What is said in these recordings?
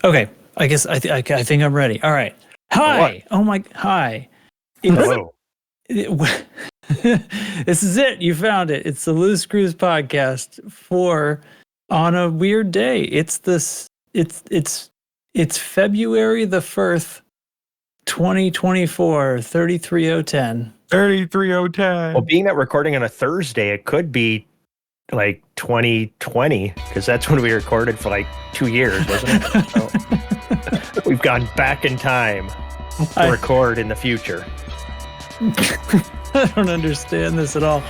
Okay, I guess I think I'm ready. All right. Hi. Oh my. Hi. Hello. This is it. You found it. It's the Loose Screws podcast for on a weird day. It's this. It's February the 1st, 2024, 33010. 33010. Well, being that we're recording on a Thursday, it could be like 2020 because that's when we recorded for like 2 years, wasn't it? So we've gone back in time to record in the future. I don't understand this at all.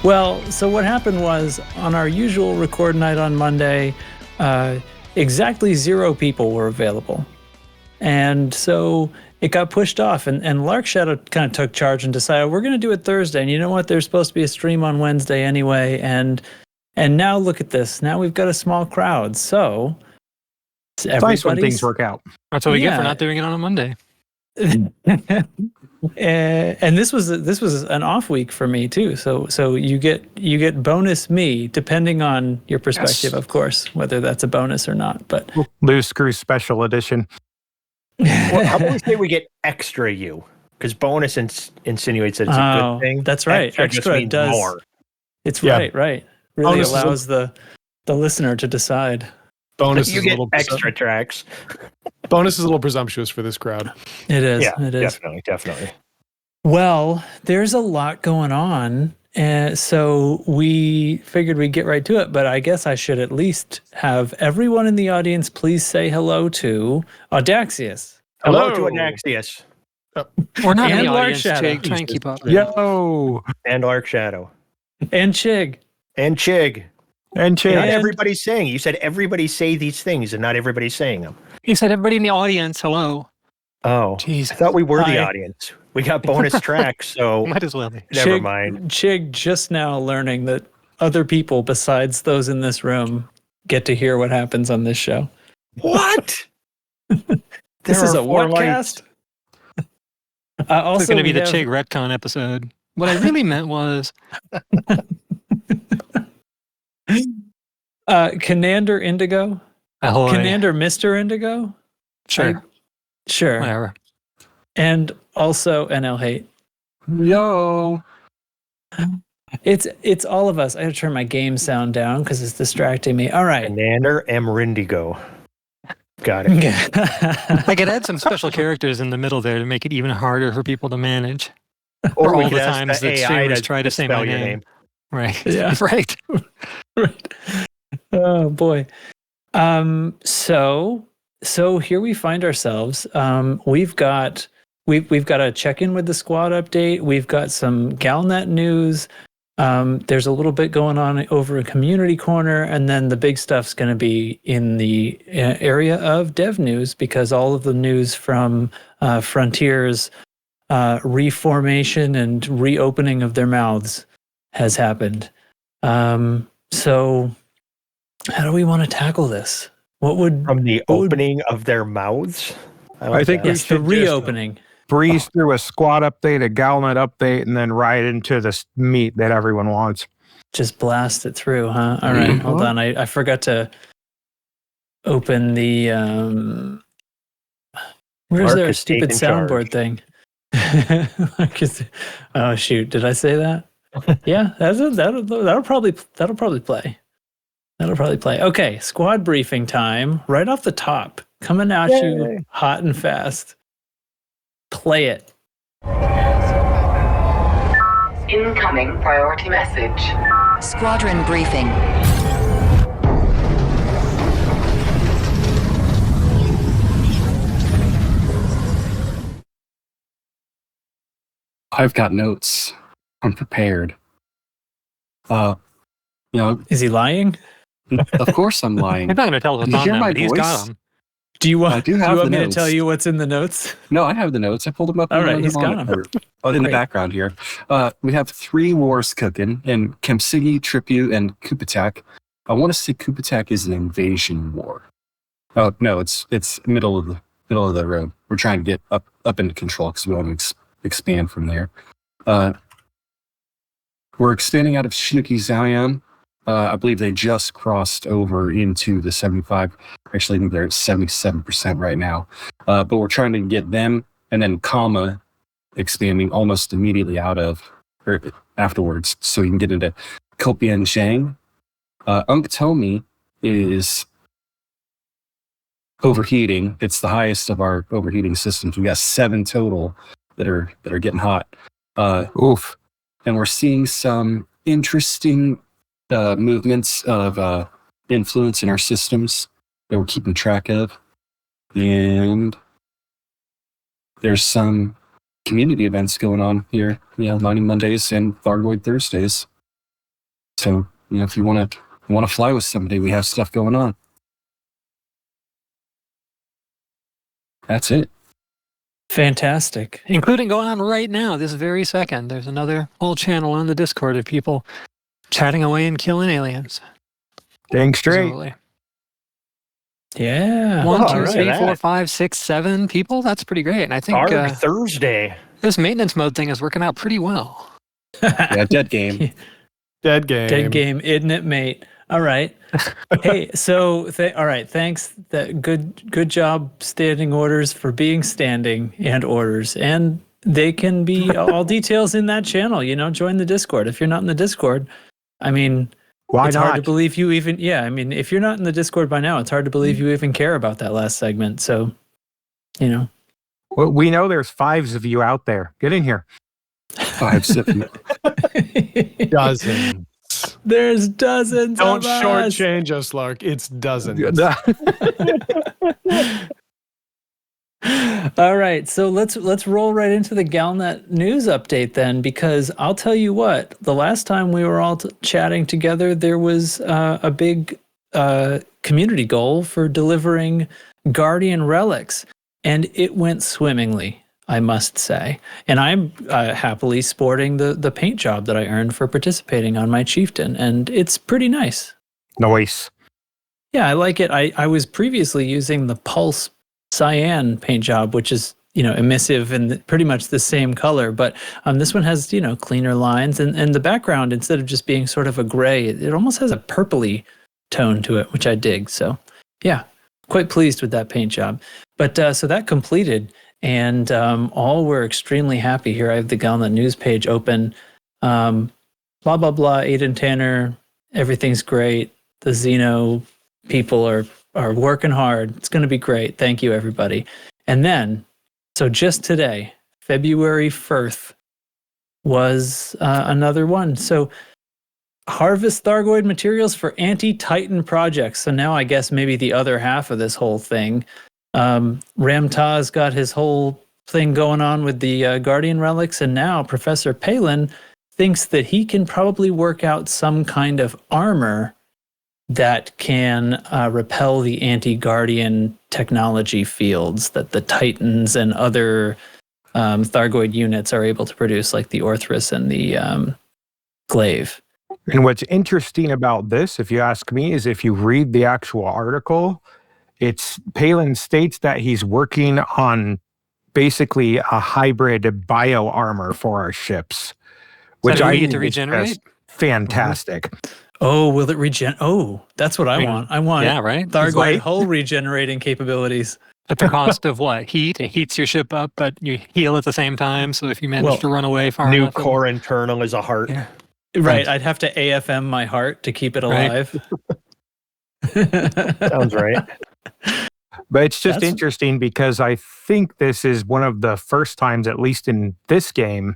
Well, so what happened was on our usual record night on Monday, exactly 0 people were available. And so it got pushed off, and Lark Shadow kind of took charge and decided we're going to do it Thursday. And you know what? There's supposed to be a stream on Wednesday anyway. And now look at this. Now we've got a small crowd. So it's nice when things work out. That's what we get for not doing it on a Monday. And this was an off week for me too. So you get bonus me depending on your perspective, of course, whether that's a bonus or not. But Loose Screw Special Edition. Well, how about we say we get extra you? Because bonus insinuates that it's a good thing. That's right. Extra does more. It's right. Really bonus allows the listener to decide. Bonus you is get a little extra tracks. Bonus is a little presumptuous for this crowd. It is. Yeah, it is. Definitely. Well, there's a lot going on, and so we figured we'd get right to it. But I guess I should at least have everyone in the audience please say hello to Audaxius. Hello to Anaxius. We're not in And the Lark audience, Shadow. Jake. Try and keep up. Yo! And Lark Shadow. And Chig. And Chig. And Not Chig. everybody's saying. You said everybody say these things, and not everybody's saying them. He said, everybody in the audience, hello. Oh, Jeez. I thought we were the Hi. audience. We got bonus tracks, so Might as well be. never mind. Chig just now learning that other people besides those in this room get to hear what happens on this show. What? This is a whatcast? Also, It's going to be we the have- Chig retcon episode. What I really meant was, Commander Indigo? ahoy. Commander Mr. Indigo? Sure. Sure. Whatever. And also NL Hate. Yo! It's all of us. I have to turn my game sound down because it's distracting me. All right. Commander Rindigo. Got it. I could add some special characters in the middle there to make it even harder for people to manage. Or we all could the ask times the that AI streamers try to say my spell your name. Right. Yeah. Right. Right. Oh boy. So here we find ourselves. We've got a check-in with the squad update. We've got some Galnet news. There's a little bit going on over in Community Corner, and then the big stuff's going to be in the area of Dev News because all of the news from Frontier's reformation and reopening of their mouths has happened. So how do we want to tackle this? What would From the opening of their mouths? I think yes, the reopening? breeze through a squad update, a Galnet update, and then right into the meat that everyone wants. Just blast it through, huh? All right, hold on. I forgot to open the where's Mark their is stupid taking soundboard thing? Oh shoot, did I say that? Yeah, that'll probably play. That'll probably play. Okay, squad briefing time. Right off the top, coming at you hot and fast. Play it. Incoming priority message. Squadron briefing. I've got notes. I'm prepared. Is he lying? Of course I'm lying. He's not going to tell us Did you on hear them, my but he's got voice? them. Do you want, I do do you have want the me notes. to tell you what's in the notes? No, I have the notes. I pulled them up. All in right, the he's got monitor. them. In the Great. background here. We have 3 wars cooking in Cempsigi, Tripu, and Kaupatak. I want to say Kaupatak is an invasion war. Oh no, it's middle of the road. We're trying to get up into control because we want to expand from there. We're expanding out of Snoqui Xian. I believe they just crossed over into the 75. Actually, I think they're at 77% right now. But we're trying to get them and then Qama expanding almost immediately out of, or afterwards, so you can get into Copian Xing. Unktomi is overheating. It's the highest of our overheating systems. We got 7 total that are getting hot. Oof. And we're seeing some interesting movements of influence in our systems that we're keeping track of. And there's some community events going on here, Mining Mondays and Thargoid Thursdays. So, if you want to fly with somebody, we have stuff going on. That's it. Fantastic. Including going on right now, this very second. There's another whole channel on the Discord of people chatting away and killing aliens. Dang straight. Absolutely. Yeah. 1, Well, 2, all 3, right. 4, 5, 6, 7 people. That's pretty great. And I think Tharg Thursday. this maintenance mode thing is working out pretty well. Yeah, dead game. Dead game. Dead game, isn't it, mate? All right. Hey, so all right. Thanks. Good job. Standing orders for being standing and orders, and they can be all details in that channel. Join the Discord. If you're not in the Discord, I mean, Why it's not? hard to believe you even. Yeah, I mean, if you're not in the Discord by now, it's hard to believe you even care about that last segment. So, Well, we know there's 5s of you out there. Get in here. 5, 7. Dozen. There's dozens. Don't of us. shortchange us, Lark. It's dozens. All right, so let's roll right into the Galnet news update then, because I'll tell you what, the last time we were all chatting together, there was a big community goal for delivering Guardian relics, and it went swimmingly, I must say. And I'm happily sporting the paint job that I earned for participating on my chieftain, and it's pretty nice. Nice. Yeah, I like it. I was previously using the Pulse Cyan paint job, which is, emissive and pretty much the same color, but this one has, cleaner lines, and the background, instead of just being sort of a gray, it almost has a purpley tone to it, which I dig. So yeah, quite pleased with that paint job. But so that completed, and all were extremely happy. Here I have the Galnet news page open. Blah, blah, blah, Aiden Tanner, everything's great. The Xeno people are working hard. It's going to be great. Thank you, everybody. And then, so just today, February 1st, was another one. So harvest Thargoid materials for anti-Titan projects. So now I guess maybe the other half of this whole thing. Ramtaz got his whole thing going on with the Guardian relics, and now Professor Palin thinks that he can probably work out some kind of armor that can repel the anti-Guardian technology fields that the Titans and other Thargoid units are able to produce, like the Orthrus and the Glaive. And what's interesting about this, if you ask me, is if you read the actual article, Palin states that he's working on basically a hybrid bio armor for our ships, which So I you get think to is regenerate? just fantastic. Oh, will it regen? Oh, that's what I want. I want Yeah, right? Thargoid Right? hull regenerating capabilities. At the cost of what? Heat? It heats your ship up, but you heal at the same time. So if you manage Well, to run away far New enough, core internal is a heart. Yeah. Right, I'd have to AFM my heart to keep it Right. alive. Sounds right. But it's just That's- interesting because I think this is one of the first times, at least in this game,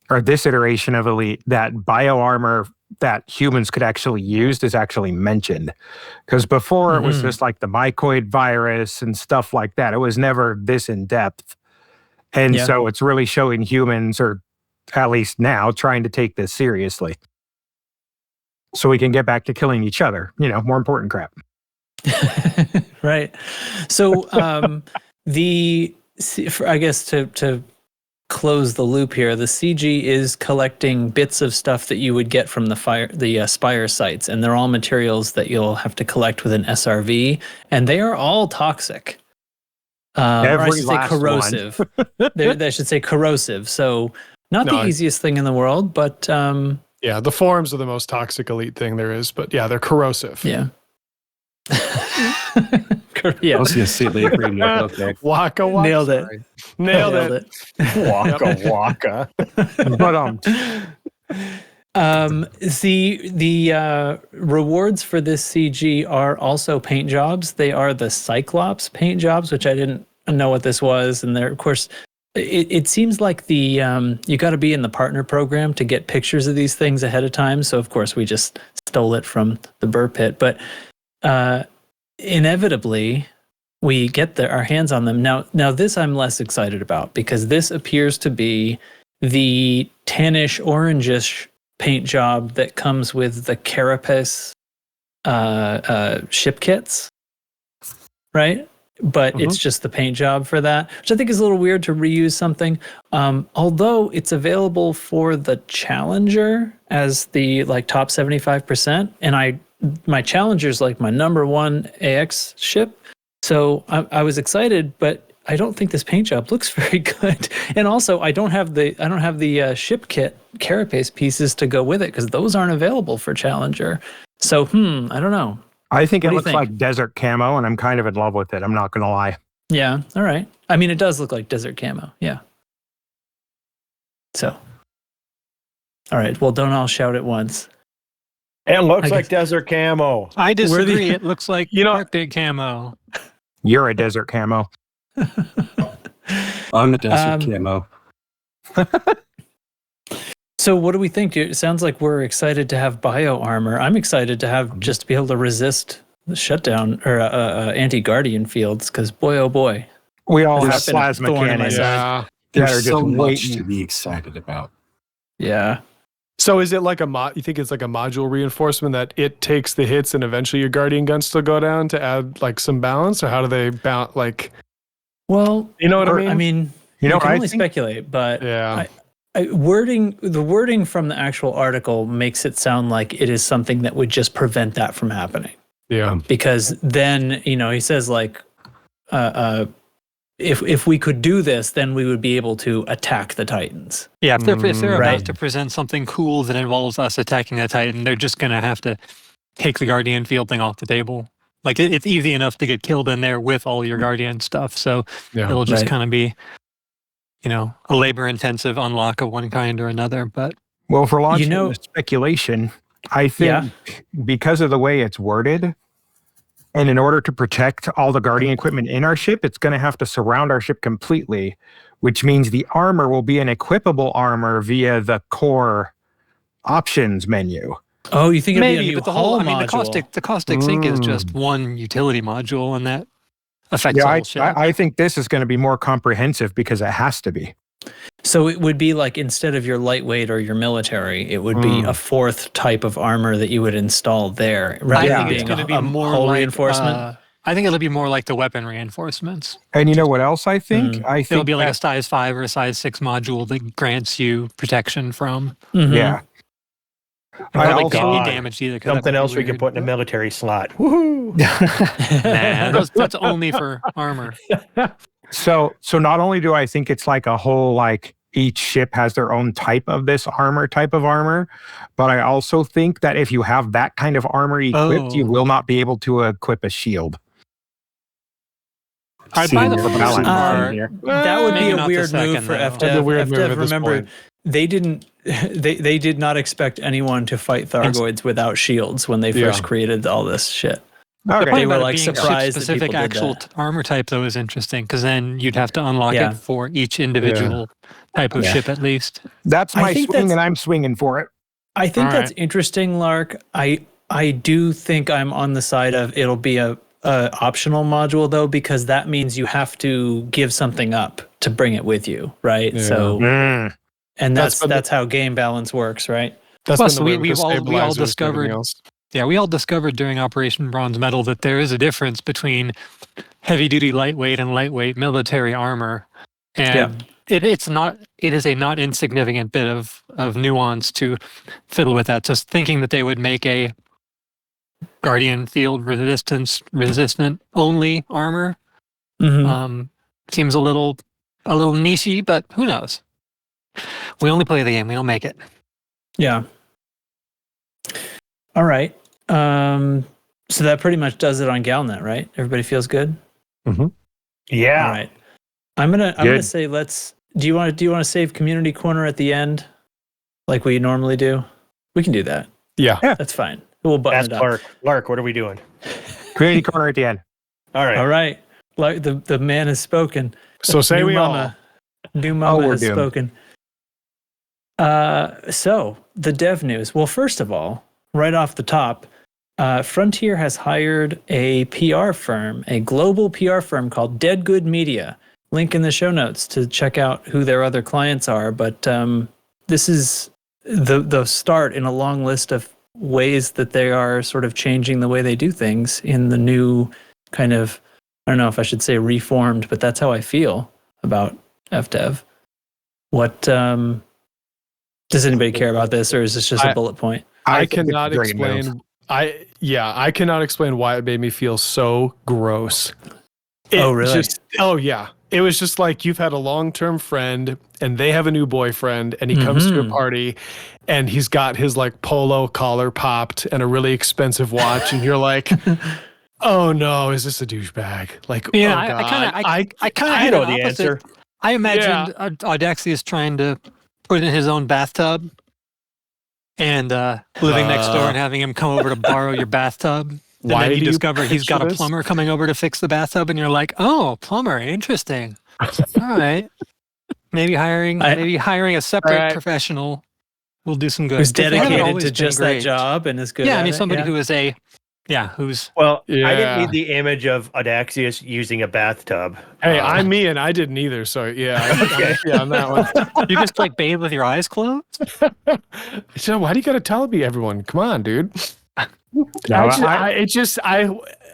or this iteration of Elite, that bio armor that humans could actually use is actually mentioned. Because before it was Mhm. just like the mycoid virus and stuff like that. It was never this in depth. And Yeah. so it's really showing humans, or at least now, trying to take this seriously. So we can get back to killing each other. More important crap. Right. So I guess to close the loop here, the CG is collecting bits of stuff that you would get from the Spire sites, and they're all materials that you'll have to collect with an SRV, and they are all toxic. Or I Every should say last one. corrosive. They should say corrosive. So not No, the easiest thing in the world, but Yeah, the forms are the most toxic elite thing there is, but yeah, they're corrosive. yeah. I Yeah. was going to say labor. Okay. Waka waka. Nailed it. Sorry. Nailed it. Waka waka. But The rewards for this CG are also paint jobs. They are the Cyclops paint jobs, which I didn't know what this was. And there, of course, it seems like the you got to be in the partner program to get pictures of these things ahead of time. So of course we just stole it from the Burr Pit, but inevitably we get our hands on them. Now this I'm less excited about because this appears to be the tannish orangish paint job that comes with the carapace ship kits, right? But it's just the paint job for that, which I think is a little weird to reuse something. Although it's available for the Challenger as the like top 75%, and my Challenger's like my number one AX ship, so I was excited, but I don't think this paint job looks very good. And also, I don't have the ship kit carapace pieces to go with it because those aren't available for Challenger. So I don't know. I think What it do you looks think? like desert camo, and I'm kind of in love with it. I'm not going to lie. Yeah, all right. I mean, it does look like desert camo. Yeah. So, all right. Well, don't all shout at once. It looks I like guess- desert camo. I disagree. the- It looks like You know- Arctic camo. You're a desert camo. I'm a desert camo. So, what do we think? It sounds like we're excited to have bio armor. I'm excited to have just to be able to resist the shutdown or anti-guardian fields because boy, oh boy. We all It's have been a plasma thorn in my cannons. side. Yeah. that are There's just so much waiting. to be excited about. Yeah. So is it like you think it's like a module reinforcement that it takes the hits and eventually your guardian guns still go down to add like some balance, or how do they balance? Like, Well, you know what I mean? You know can what I only think? speculate, but Yeah. the wording from the actual article makes it sound like it is something that would just prevent that from happening. Yeah. Because then, he says like, if we could do this, then we would be able to attack the Titans. Yeah, if they're Right. about to present something cool that involves us attacking the Titan, they're just going to have to take the Guardian field thing off the table. Like, it's easy enough to get killed in there with all your Guardian stuff, so Yeah. it'll just Right. kind of be, a labor-intensive unlock of one kind or another, but Well, for launching You know- the speculation, I think because of the way it's worded, and in order to protect all the Guardian equipment in our ship, it's going to have to surround our ship completely, which means the armor will be an equipable armor via the core options menu. Oh, you think it'd be a maybe, new but the hull whole, module? the caustic sink is just one utility module, and that affects the whole ship. I think this is going to be more comprehensive because it has to be. So it would be like instead of your lightweight or your military, it would be a fourth type of armor that you would install there, rather I than think it's being going to be a more hull like reinforcement. I think it'll be more like the weapon reinforcements. And you know what else I think? I think It'll be like a that- size 5 or a size 6 module that grants you protection from. Mhm. yeah. I Probably also can't God. be damaged either. 'cause that Something would be else we could weird. put in a military slot. Woohoo! Nah, that's only for armor. So not only do I think it's like a whole like each ship has their own type of armor, but I also think that if you have that kind of armor equipped, you Oh. will not be able to equip a shield. I'd buy the Senior first balance part. here. That would be Maybe a not the weird move second, for though. FDev. That'd be a weird move FDev, at this remember, point. they didn't. They did not expect anyone to fight Thargoids without shields when they first Yeah. created all this shit. Okay. They They were, were like, like surprised that specific people did actual that. armor type though is interesting because then you'd have to unlock Yeah. it for each individual type of Yeah. ship at least. That's I my think swing, that's- and I'm swinging for it. I think All that's right. interesting, Lark. I do think I'm on the side of it'll be a optional module though, because that means you have to give something up to bring it with you, right? Yeah. So, and That's been that's how game balance works, right? That's Plus, been the way we with the all stabilizers and discovered- everything else. Yeah, we all discovered during Operation Bronze Medal that there is a difference between heavy duty lightweight and lightweight military armor. And it is a not insignificant bit of nuance to fiddle with that. Just thinking that they would make a Guardian field resistant only armor Mm-hmm. seems a little nichey, but who knows? We only play the game. We don't make it. Yeah. All right. So that pretty much does it on Galnet, right? Everybody feels good? Yeah. All right. I'm gonna say do you want to save community corner at the end like we normally do? We can do that. Yeah. That's fine. We'll button Ask it up. Lark. Lark, what are we doing? Community corner at the end. All right. All right. Like the man has spoken. So say New we mama. New Oh, mama we're has doomed. spoken. So the dev news. Well, first of all, right off the top, Frontier has hired a PR firm, a global PR firm called Dead Good Media. Link in the show notes to check out who their other clients are. But this is the start in a long list of ways that they are sort of changing the way they do things in the new kind of, I don't know if I should say reformed, but that's how I feel about FDev. What does anybody care about this, or is this just a bullet point? I think it's a cannot great move. explain. I cannot explain why it made me feel so gross. Oh, really? Yeah. It was just like you've had a long-term friend and they have a new boyfriend and he comes to a party and he's got his like polo collar popped and a really expensive watch and you're like, oh no, is this a douchebag? Like, Yeah, oh God. I kind of I know the answer. I imagined Audaxius trying to put in his own bathtub and living next door and having him come over to borrow your bathtub. And Why then you do you discover he's got a picture this? plumber coming over to fix the bathtub, and you're like, "Oh, plumber, interesting. All right, maybe hiring a separate professional will do some good." Who's They haven't dedicated always to been just that great. job and is good Yeah, at I mean it, somebody yeah. who is who's Well, I Yeah. didn't need the image of Audaxius using a bathtub. Hey, I'm me and I didn't either. So yeah, I'm on that one. you just like bathe with your eyes closed. So why do you got to tell me, everyone? Come on, dude. No,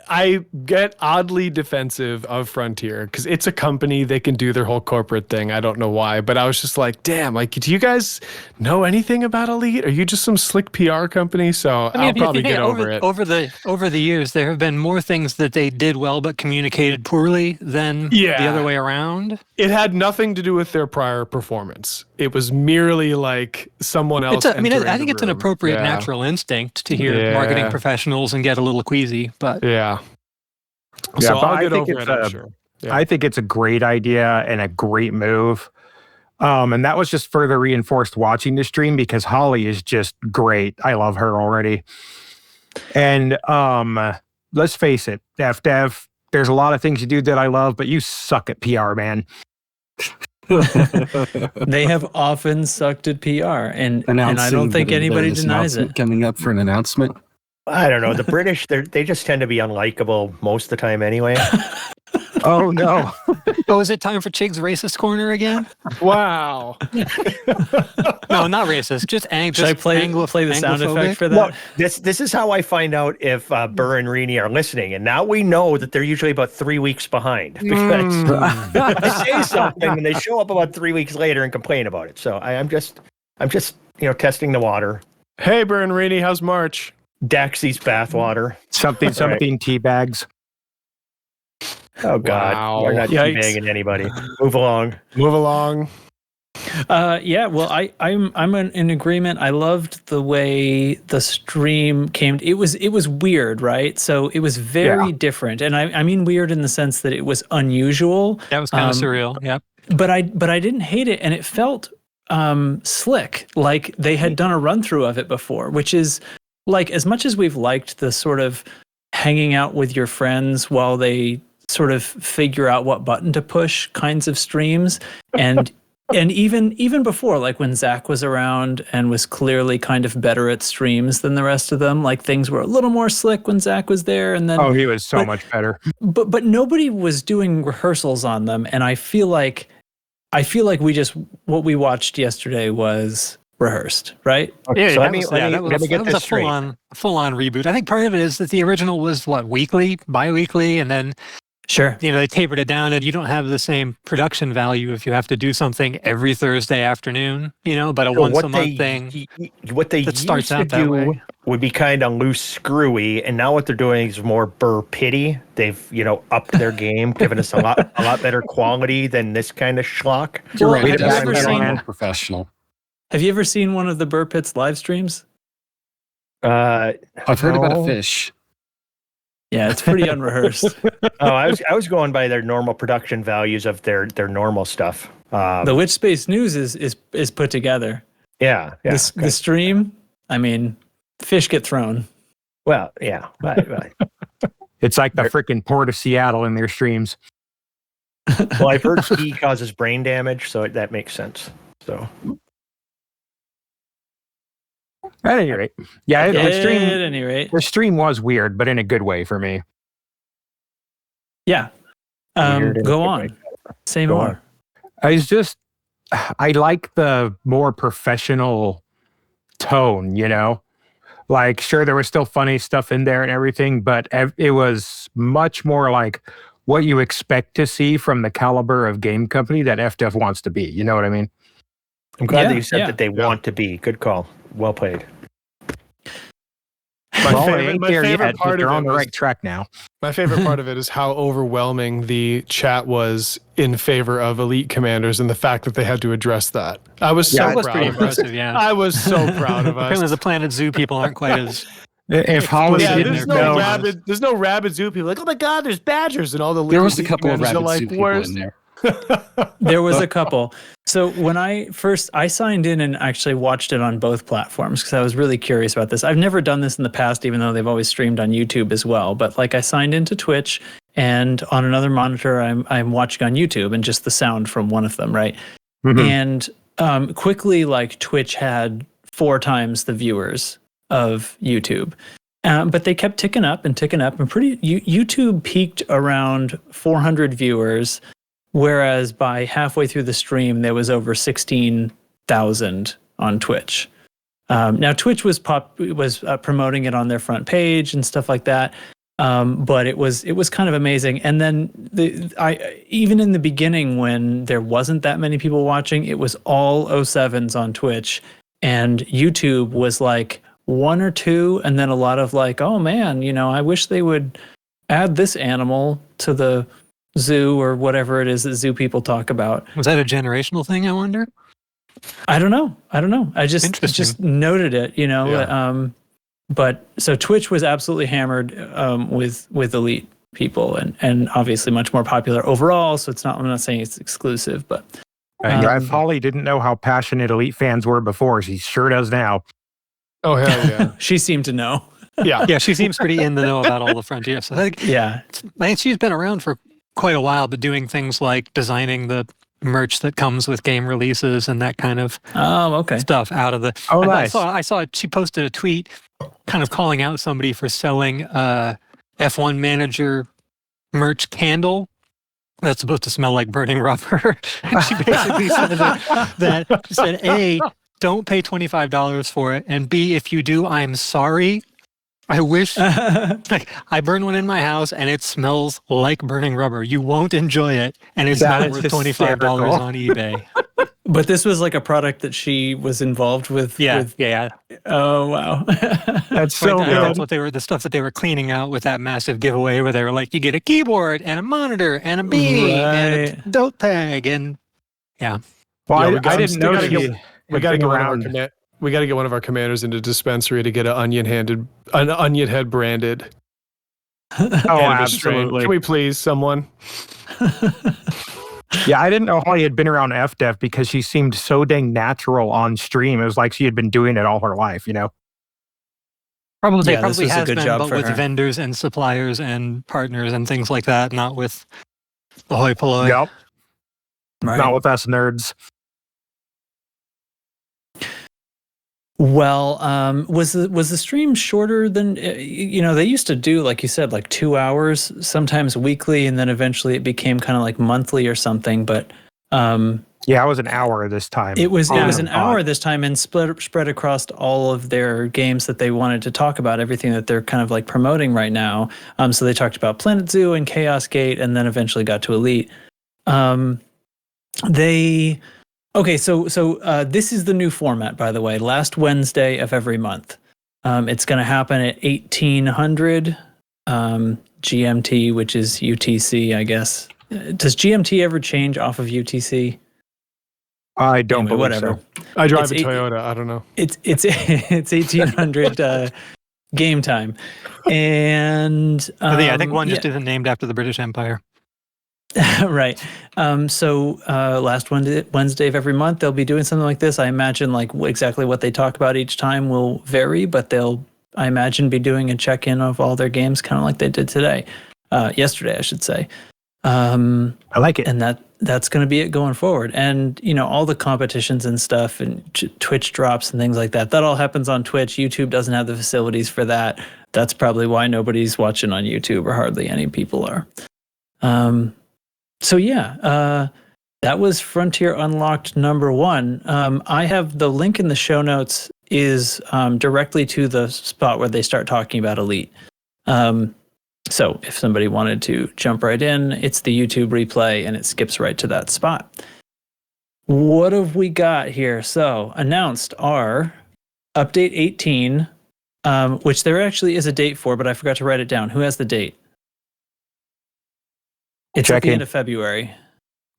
I get oddly defensive of Frontier because it's a company. They can do their whole corporate thing. I don't know why, but I was just like, damn, like, do you guys know anything about Elite? Are you just some slick PR company? So I mean, I'll if you probably think get over it. Over the years, there have been more things that they did well but communicated poorly than the Yeah. other way around. It had nothing to do with their prior performance. It was merely like someone else. I think entering the it's an room. appropriate Yeah. natural instinct to hear Yeah. marketing professionals and get a little queasy, but Yeah. Yeah, So but I'll I get think over it's it, I'm a- sure. Yeah. I think it's a great idea and a great move. And that was just further reinforced watching the stream because Holly is just great. I love her already. And let's face it, FDev, there's a lot of things you do that I love, but you suck at PR, man. They have often sucked at PR, and I don't think anybody denies it. Coming up for an announcement. I don't know. The British, they just tend to be unlikable most of the time anyway. Oh, no. oh, is it time for Chig's racist corner again? Wow. No, not racist. Just Should I play the sound effect for that? Well, this is how I find out if Burr and Rini are listening, and now we know that they're usually about 3 weeks behind because they say something and they show up about 3 weeks later and complain about it. So I'm just testing the water. Hey, Burn Rainey, how's March? Daxie's bathwater. Something tea bags. Oh God, Wow. we're not Yikes. teabagging anybody. Move along. Move along. Yeah, well, I'm in agreement. I loved the way the stream came. It was weird, right? So it was very different, and I mean weird in the sense that it was unusual. That was kind of surreal. Yep. But I didn't hate it, and it felt slick, like they had done a run through of it before, which is like as much as we've liked the sort of hanging out with your friends while they sort of figure out what button to push kinds of streams, and even before, like when Zach was around and was clearly kind of better at streams than the rest of them, like things were a little more slick when Zach was there, and then He was so much better. but nobody was doing rehearsals on them, and I feel like what we watched yesterday was rehearsed, right? Okay, Yeah, so that let was me get a this straight. full on reboot. I think part of it is that the original was biweekly, and then Sure. They tapered it down, and you don't have the same production value if you have to do something every Thursday afternoon, but a once a month thing. What they that starts used to out that do way. would be kind of loose screwy, and now what they're doing is more burr pity. They've upped their game, given us a lot better quality than this kind of schlock. You're right. have you That's ever seen- more professional. Have you ever seen one of the Burr Pits live streams? I've heard about a no. fish. Yeah, it's pretty unrehearsed. Oh, I was going by their normal production values of their normal stuff. The Witch Space News is put together. Yeah. The stream, I mean, fish get thrown. Well, yeah. Right. It's like the freaking Port of Seattle in their streams. Well, I've heard ski causes brain damage, so that makes sense. So. At any rate, yeah, At the stream. any rate, The stream was weird, but in a good way for me. yeah. Weird and Go good on. way. Say Go more. I like the more professional tone, Like, sure, there was still funny stuff in there and everything, but it was much more like what you expect to see from the caliber of game company that FDev wants to be. You know what I mean? I'm glad Yeah, that you said yeah. that they want to be. Good call. Well played. Well, they favorite- ain't my there favorite yet, but part they're of on it the was- right track now. My favorite part of it is how overwhelming the chat was in favor of elite commanders and the fact that they had to address that. I was so That was pretty proud of us. impressive, yeah. I was so proud of Apparently us. the Planet Zoo people aren't quite as... If Holly Yeah, in there's didn't there. no know, there's no rabid zoo people like, oh my god, there's badgers and all the There was a elite couple of commanders are rabbit like, zoo people "Where's-" in there. There was a couple. So when I signed in and actually watched it on both platforms because I was really curious about this. I've never done this in the past, even though they've always streamed on YouTube as well. But like I signed into Twitch, and on another monitor, I'm watching on YouTube, and just the sound from one of them, right? Mhm. And quickly, like Twitch had 4 times the viewers of YouTube. But they kept ticking up, and YouTube peaked around 400 viewers, whereas by halfway through the stream, there was over 16,000 on Twitch. Now Twitch was promoting it on their front page and stuff like that, but it was kind of amazing. And then even in the beginning, when there wasn't that many people watching, it was all 07s on Twitch, and YouTube was like 1 or 2, and then a lot of like, oh man, I wish they would add this animal to the zoo or whatever it is that zoo people talk about. Was that a generational thing, I wonder? I don't know. I just Interesting. noted it, Yeah. But so Twitch was absolutely hammered with elite people, and obviously much more popular overall. So I'm not saying it's exclusive, but If Holly didn't know how passionate elite fans were before, she sure does now. Oh hell yeah. she seemed to know. Yeah. Yeah, she seems pretty in the know about all the frontiers. So I think she's been around for quite a while, but doing things like designing the merch that comes with game releases and that kind of stuff out of the... Oh, nice. nice. I saw she posted a tweet kind of calling out somebody for selling F1 Manager merch candle that's supposed to smell like burning rubber. And she basically said A, don't pay $25 for it, and B, if you do, I'm sorry. I wish I burn one in my house and it smells like burning rubber. You won't enjoy it, and it's That not is worth $25 hysterical. on eBay. But this was like a product that she was involved with. Yeah. Oh wow. That's so Right, that's good. what the stuff that they were cleaning out with that massive giveaway, where they were like, you get a keyboard and a monitor and a beanie and a tote tag, and Well, Yeah, I didn't know we she gotta had get been one of our around. we got to get one of our commanders into dispensary to get an onion head branded. Oh, cannabis strain. absolutely. Can we please someone? Yeah, I didn't know Holly had been around FDev because she seemed so dang natural on stream. It was like she had been doing it all her life, probably Yeah, this was a has good been, job but for with her. vendors and suppliers and partners and things like that, not with the hoi polloi. Yep. Right. Not with us nerds. Well, was the stream shorter than they used to do, like you said, like 2 hours, sometimes weekly, and then eventually it became kind of like monthly or something. But Yeah, it was an hour this time. It was an hour this time, and spread across all of their games that they wanted to talk about, everything that they're kind of like promoting right now. So they talked about Planet Zoo and Chaos Gate, and then eventually got to Elite. So this is the new format, by the way. Last Wednesday of every month. It's going to happen at 1800 GMT, which is UTC, I guess. Does GMT ever change off of UTC? I don't believe whatever. so. I drive a Toyota. I don't know. It's 1800 game time, and I think one just isn't named after the British Empire. Right. So last Wednesday of every month, they'll be doing something like this. I imagine like exactly what they talk about each time will vary, but they'll, I imagine, be doing a check-in of all their games, kind of like they did today, yesterday, I should say. I like it. And that's going to be it going forward. And, all the competitions and stuff and Twitch drops and things like that, that all happens on Twitch. YouTube doesn't have the facilities for that. That's probably why nobody's watching on YouTube, or hardly any people are. That was Frontier Unlocked number 1. I have the link in the show notes is directly to the spot where they start talking about Elite. So if somebody wanted to jump right in, it's the YouTube replay and it skips right to that spot. What have we got here? So announced are update 18, which there actually is a date for, but I forgot to write it down. Who has the date? It's at the end of February.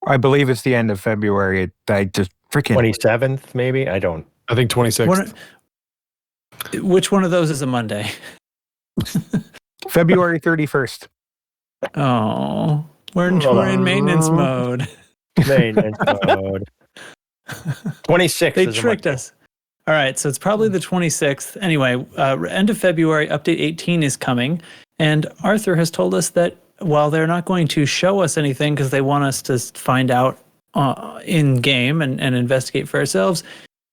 I believe it's the end of February. I just freaking 27th, maybe? I think 26th. Which one of those is a Monday? February 31st. Oh, we're in maintenance mode. Maintenance mode. 26th. They tricked us. All right, so it's probably the 26th. Anyway, end of February, update 18 is coming, and Arthur has told us that while they're not going to show us anything because they want us to find out in game and investigate for ourselves,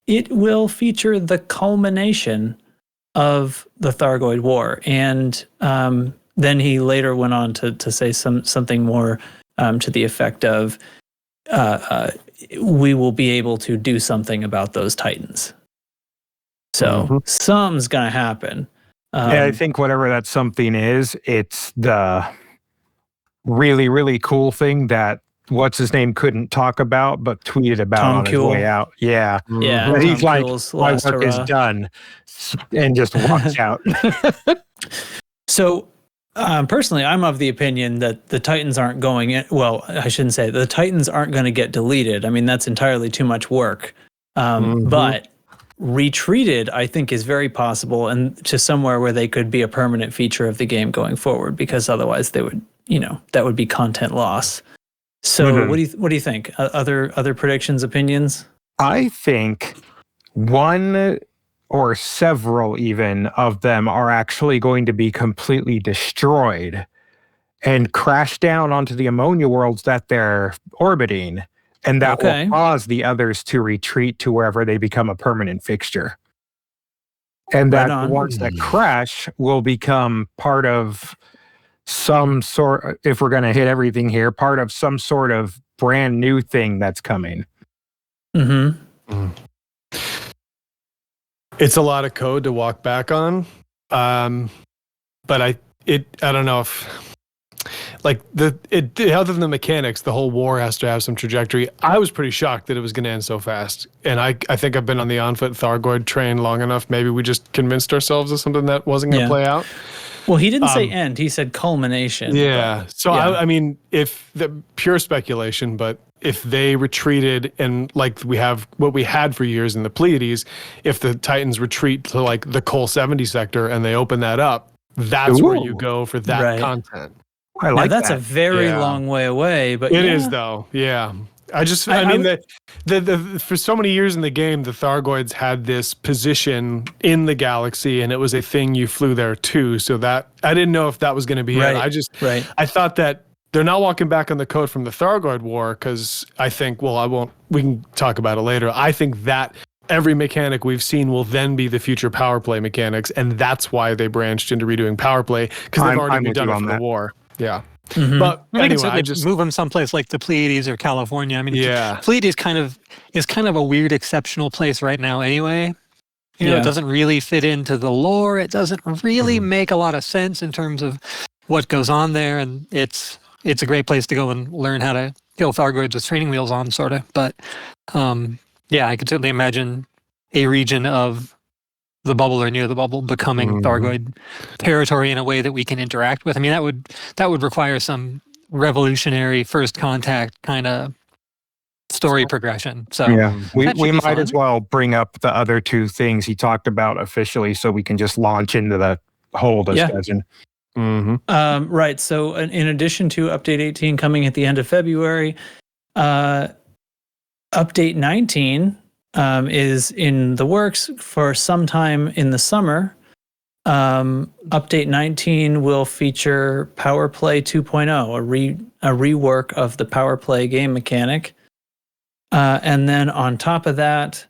it will feature the culmination of the Thargoid War. And then he later went on to say something more to the effect of we will be able to do something about those Titans. So something's going to happen. I think whatever that something is, it's the really, really cool thing that what's his name couldn't talk about, but tweeted about Tom on his way out. Yeah. Yeah. But he's like, Kuehl's my last work is hurrah. done. And just walks out. So personally, I'm of the opinion that the Titans aren't going in. Well, I shouldn't say the Titans aren't going to get deleted. I mean, that's entirely too much work. But retreated, I think, is very possible, and to somewhere where they could be a permanent feature of the game going forward, because otherwise they would, that would be content loss. So what do you think? Other predictions, opinions? I think one or several even of them are actually going to be completely destroyed and crash down onto the ammonia worlds that they're orbiting. And that will cause the others to retreat to wherever they become a permanent fixture. And that the ones that crash will become part of some sort, if we're going to hit everything here, part of some sort of brand new thing that's coming. It's a lot of code to walk back on. But I don't know if other than the mechanics, the whole war has to have some trajectory. I was pretty shocked that it was going to end so fast. And I think I've been on the on-foot Thargoid train long enough. Maybe we just convinced ourselves of something that wasn't going to play out. Well, he didn't say end. He said culmination. Yeah. So, I mean, if the pure speculation, but if they retreated and like we have what we had for years in the Pleiades, if the Titans retreat to like the Col 70 sector and they open that up, that's where you go for that content. I like that's a very long way away, but it is though. Yeah. I mean, for so many years in the game, the Thargoids had this position in the galaxy, and it was a thing you flew there to. So that I didn't know if that was going to be it. I thought that they're not walking back on the code from the Thargoid War because I think, we can talk about it later. I think that every mechanic we've seen will then be the future power play mechanics, and that's why they branched into redoing power play because they've already done it for the war. Yeah. Mhm. But I think anyway, it's move them someplace like the Pleiades or California. I mean, Yeah. Pleiades is kind of a weird exceptional place right now anyway. You know, Yeah. it doesn't really fit into the lore. It doesn't really Mm-hmm. make a lot of sense in terms of what goes on there, and it's a great place to go and learn how to kill Thargoids with training wheels on, sort of. But yeah, I could certainly imagine a region of the bubble or near the bubble becoming Thargoid territory in a way that we can interact with. I mean, that would require some revolutionary first contact kind of story progression. So Yeah, we that should be might fun. as well bring up the other two things he talked about officially, so we can just launch into the whole discussion. Right. So in addition to Update 18 coming at the end of February, Update 19 is in the works for some time in the summer. Update 19 will feature Power Play 2.0, a rework of the Power Play game mechanic. And then on top of that,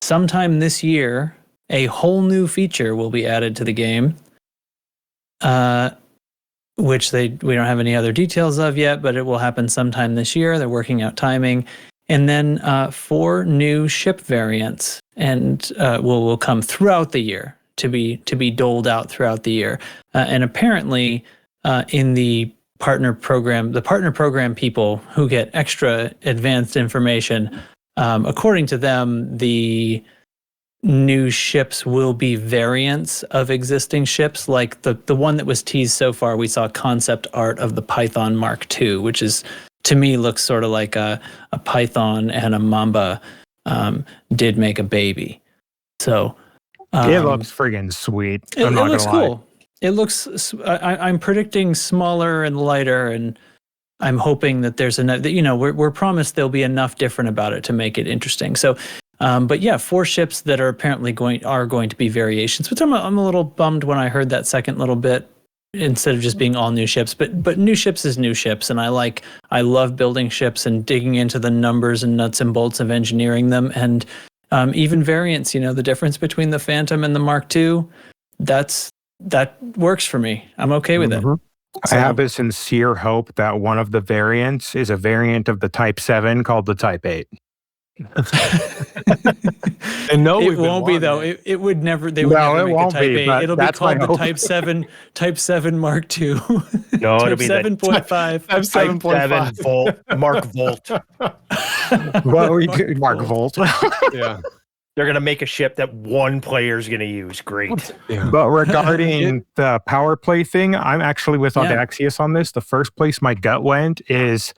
sometime this year, a whole new feature will be added to the game, which we don't have any other details of yet, but it will happen sometime this year. They're working out timing. And then 4 new ship variants, and will come throughout the year to be doled out throughout the year. And apparently, in the partner program people who get extra advanced information, according to them, the new ships will be variants of existing ships. Like the one that was teased so far, we saw concept art of the Python Mark II, which is, to me, looks sort of like a Python and a Mamba did make a baby. So It looks friggin' sweet. it I'm not looks gonna lie. cool. It looks. I'm predicting smaller and lighter, and I'm hoping that there's enough. That, we're promised there'll be enough different about it to make it interesting. So, but yeah, 4 ships that are apparently going to be variations. Which I'm a little bummed when I heard that second little bit instead of just being all new ships. But new ships is new ships, and I love building ships and digging into the numbers and nuts and bolts of engineering them, and even variants. The difference between the Phantom and the Mark II. That works for me. I'm okay with it. I have a sincere hope that one of the variants is a variant of the Type 7 called the Type 8. And no, It won't be though. It would never. They would No, never it make won't a Type be, 8. but It'll be that's my called the hope. Type 7 Mark II. No, it'll Type be the 7.5. Type Type 7 7.5. volt, Mark Volt. What we do, Mark Volt. Yeah. They're going to make a ship that one player's going to use. Great. But regarding the power play thing, I'm actually with Yeah. Audaxius on this. The first place my gut went is,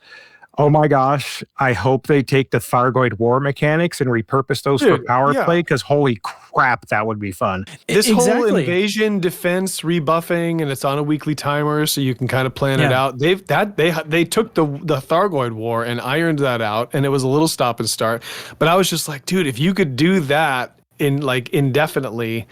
oh my gosh, I hope they take the Thargoid war mechanics and repurpose those for Dude, power yeah. play, because holy crap, that would be fun. This whole Exactly. invasion, defense, rebuffing, and it's on a weekly timer, so you can kind of plan it Yeah. out. They took the Thargoid war and ironed that out, and it was a little stop and start. But I was just like, dude, if you could do that indefinitely,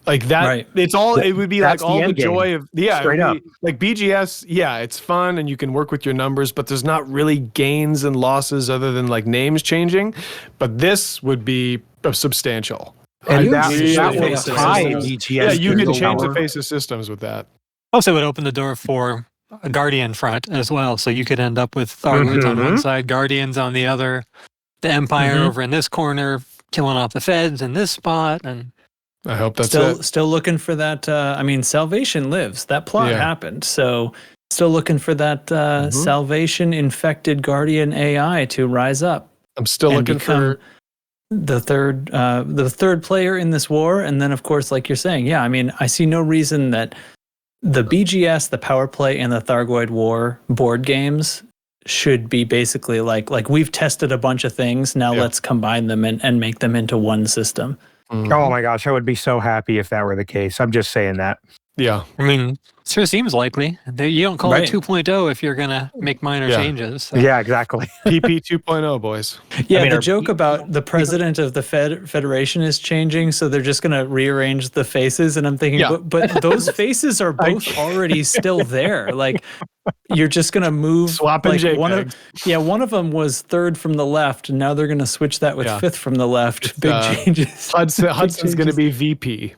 like that, Right. it's all. It would be That's like the all the end game. joy of it Straight would be like BGS. Yeah, it's fun and you can work with your numbers, but there's not really gains and losses other than like names changing. But this would be substantial. And I that really would think tie so. BGS. Yeah, you to can the change the power. face of systems with that. Also, it would open the door for a Guardian front as well. So you could end up with Thargoids on one side, Guardians on the other, the Empire over in this corner, killing off the Feds in this spot. And I hope that's Still looking for that. Salvation lives. That plot Yeah. happened. So still looking for that Salvation infected Guardian AI to rise up. I'm still and looking become for. the third player in this war. And then, of course, like you're saying, yeah, I mean, I see no reason that the BGS, the Power Play, and the Thargoid War board games should be basically like we've tested a bunch of things. Now let's combine them and make them into one system. Oh my gosh, I would be so happy if that were the case. I'm just saying that. Yeah. I mean, sure seems likely. You don't call Right. it 2.0 if you're going to make minor Yeah. changes. So. Yeah, exactly. PP 2.0, boys. Yeah, I mean, the our- joke about the president of the Federation is changing, so they're just going to rearrange the faces. And I'm thinking, Yeah. but those faces are both already still there. Like, you're just going to move. Swapping like one JPEGs. of them was third from the left, and now they're going to switch that with Yeah. fifth from the left. Big changes. Hudson's going to be VP.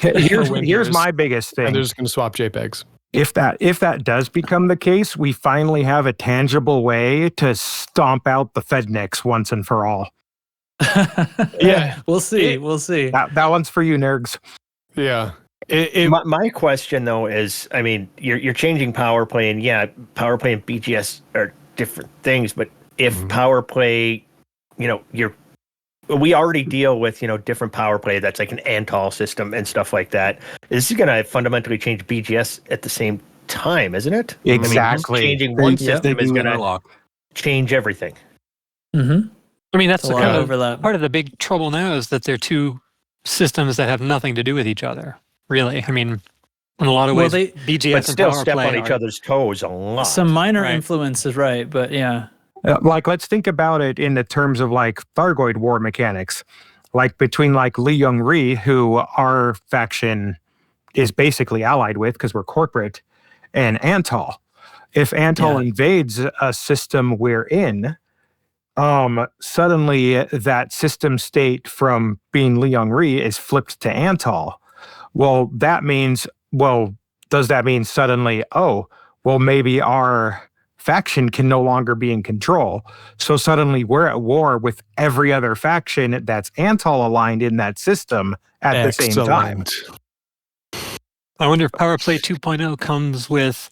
Here's Windows. my biggest And thing. they're just going to swap JPEGs. If that does become the case, we finally have a tangible way to stomp out the Fedniks once and for all. Yeah. We'll see. We'll see. That one's for you, nerds. Yeah. My question though is, I mean, you're changing power play, and yeah, power play and BGS are different things. But if power play, we already deal with different power play that's like an Antol system and stuff like that. This is going to fundamentally change BGS at the same time, isn't it? Exactly. I mean, changing one system is going to change everything. Mm-hmm. I mean, that's a lot kind of of overlap. part of the big trouble now is that they're two systems that have nothing to do with each other. Really, I mean, in a lot of ways, BGS but and still power step play on each other's toes a lot. Some minor Right. influences, right? But yeah. Like, let's think about it in the terms of like Thargoid war mechanics, like between like Li Young Ri, who our faction is basically allied with because we're corporate, and Antol. If Antol invades a system we're in, suddenly that system state from being Li Young Ri is flipped to Antol. Well, that means, does that mean suddenly, maybe our faction can no longer be in control? So suddenly we're at war with every other faction that's Antol aligned in that system at the same time. I wonder if Power Play 2.0 comes with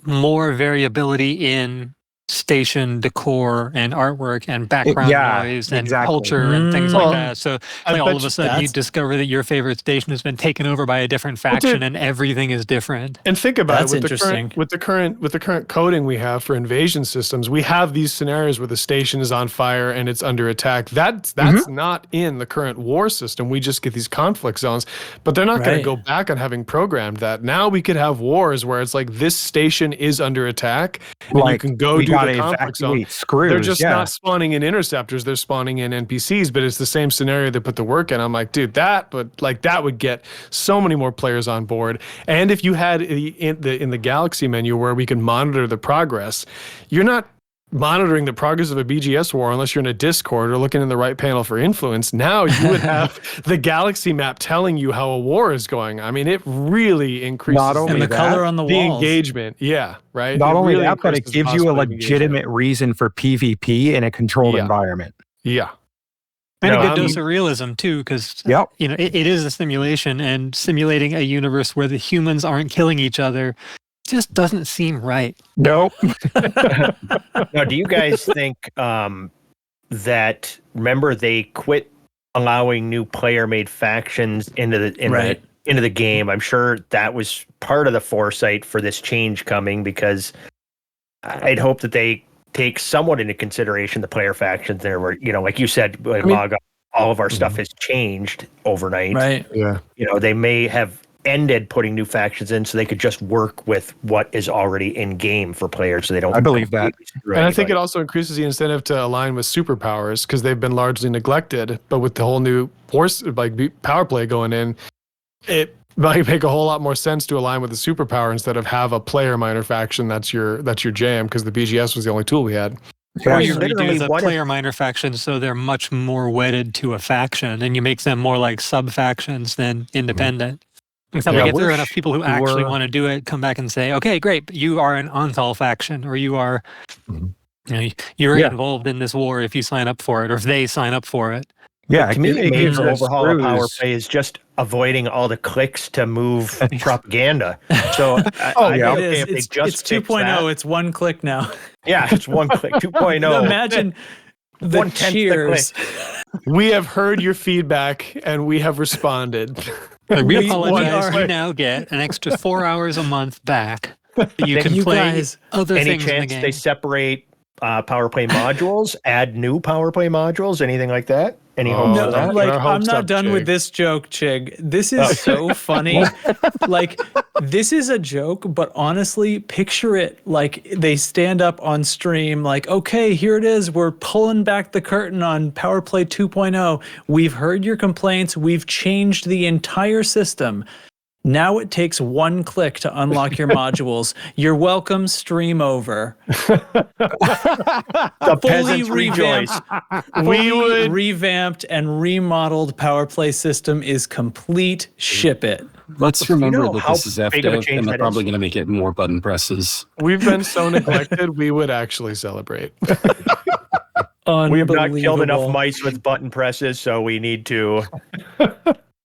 more variability in station decor and artwork and background noise and culture and things like that. So like all of a sudden you discover that your favorite station has been taken over by a different faction and everything is different. And think about it interesting. with the current coding we have for invasion systems, we have these scenarios where the station is on fire and it's under attack. That's not in the current war system. We just get these conflict zones, but they're not going to go back on having programmed that. Now we could have wars where it's like this station is under attack and you can go do the conflict zone. They're just not spawning in interceptors, they're spawning in NPCs, but it's the same scenario they put the work in. I'm like, dude, that would get so many more players on board. And if you had in the Galaxy menu where we can monitor the progress, you're not monitoring the progress of a BGS war unless you're in a Discord or looking in the right panel for influence. Now you would have the Galaxy map telling you how a war is going. I mean, it really increases the color on the the walls. engagement. Yeah, right. Not it only really that, but it increases gives you a possibility of legitimate reason for PvP in a controlled environment. Yeah. And a good dose of realism too, because it is a simulation, and simulating a universe where the humans aren't killing each other just doesn't seem right. Nope. Now, do you guys think that, remember, they quit allowing new player-made factions into the game? I'm sure that was part of the foresight for this change coming, because I'd hope that they take somewhat into consideration the player factions there, where like you said, all of our stuff has changed overnight. Right. Yeah. They may have ended putting new factions in so they could just work with what is already in game for players, so they don't. I believe that. And I think it also increases the incentive to align with superpowers, because they've been largely neglected. But with the whole new force, like power play going in, it might make a whole lot more sense to align with the superpower instead of have a player minor faction that's your jam, because the BGS was the only tool we had. Or you redo the player minor factions so they're much more wedded to a faction, and you make them more like sub factions than independent. Until we get through enough people who actually want to do it, come back and say, okay, great, you are an Antol faction, or you are you're involved in this war if you sign up for it, or if they sign up for it. Yeah, to me, the main overhaul of power play is just avoiding all the clicks to move propaganda. So, it's 2.0. It's one click now. Yeah, it's one click. 2.0. Imagine the cheers. We have heard your feedback and we have responded. We apologize. You now get an extra 4 hours a month back. You can play other any things in the chance game. they separate power play modules, add new power play modules, anything like that? Any hopes for that? I'm not done with this joke, Chig. This is so funny. Like, this is a joke, but honestly, picture it like they stand up on stream like, okay, here it is. We're pulling back the curtain on Power Play 2.0. We've heard your complaints. We've changed the entire system. Now it takes one click to unlock your modules. You're welcome, stream over. The peasants rejoice. Fully revamped and remodeled Power Play system is complete. Ship it. Let's remember know that how this is big of a FDev, change and they're that probably is? going to make it more button presses. We've been so neglected, we would actually celebrate. We have not killed enough Unbelievable. mice with button presses, so we need to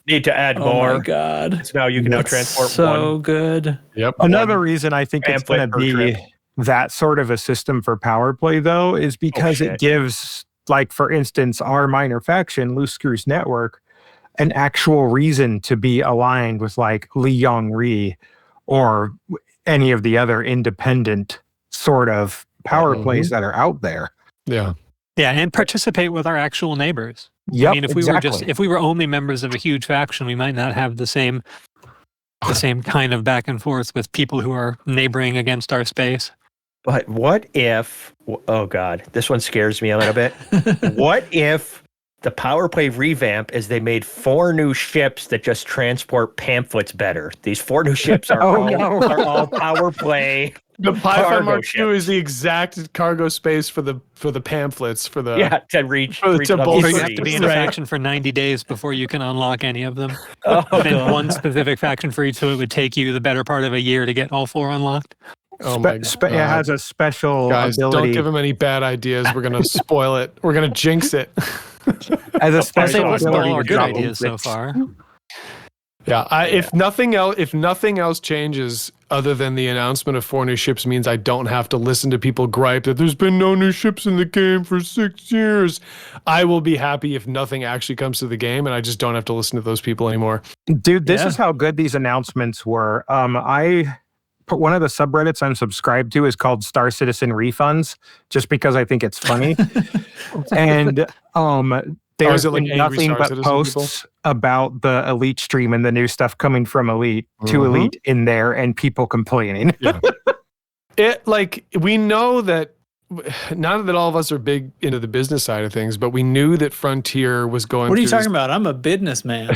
add Oh more. my god. So now you can now That's transport so one. good. Yep. Another One reason I think it's pamphlet going to per be trip. that sort of a system for power play, though, is because shit. it gives, like, for instance, our minor faction, Loose Screws Network, an actual reason to be aligned with, like, Li Yongri or any of the other independent sort of power plays that are out there. Yeah. Yeah, and participate with our actual neighbors. Yep, I mean, if exactly. we were only members of a huge faction, we might not have the same kind of back and forth with people who are neighboring against our space. But what if, oh God, this one scares me a little bit. What if the power play revamp is they made 4 new ships that just transport pamphlets better? These 4 new ships are, are all power play. The Python Cargo Mark II ship. is the exact cargo space for the pamphlets for the To reach to level both You Three. have to be in a faction for 90 days before you can unlock any of them. Oh, And one specific faction for each, so it would take you the better part of a year to get all 4 unlocked. Oh my It God. has a special Guys, ability. don't give him any bad ideas. We're gonna spoil it. We're gonna jinx it. As a I'd say special let's all ability our to good drop ideas so inputs. far. Yeah, if nothing else changes other than the announcement of 4 new ships means I don't have to listen to people gripe that there's been no new ships in the game for 6 years, I will be happy if nothing actually comes to the game and I just don't have to listen to those people anymore. Dude, this Yeah. is how good these announcements were. I put one of the subreddits I'm subscribed to is called Star Citizen Refunds, just because I think it's funny. And there's is it like been angry nothing Star but Citizen posts about the Elite stream and the new stuff coming from Elite to Mhm. Elite in there, and people complaining. We know that, not that all of us are big into the business side of things, but we knew that Frontier was going What are you through talking about? I'm a businessman.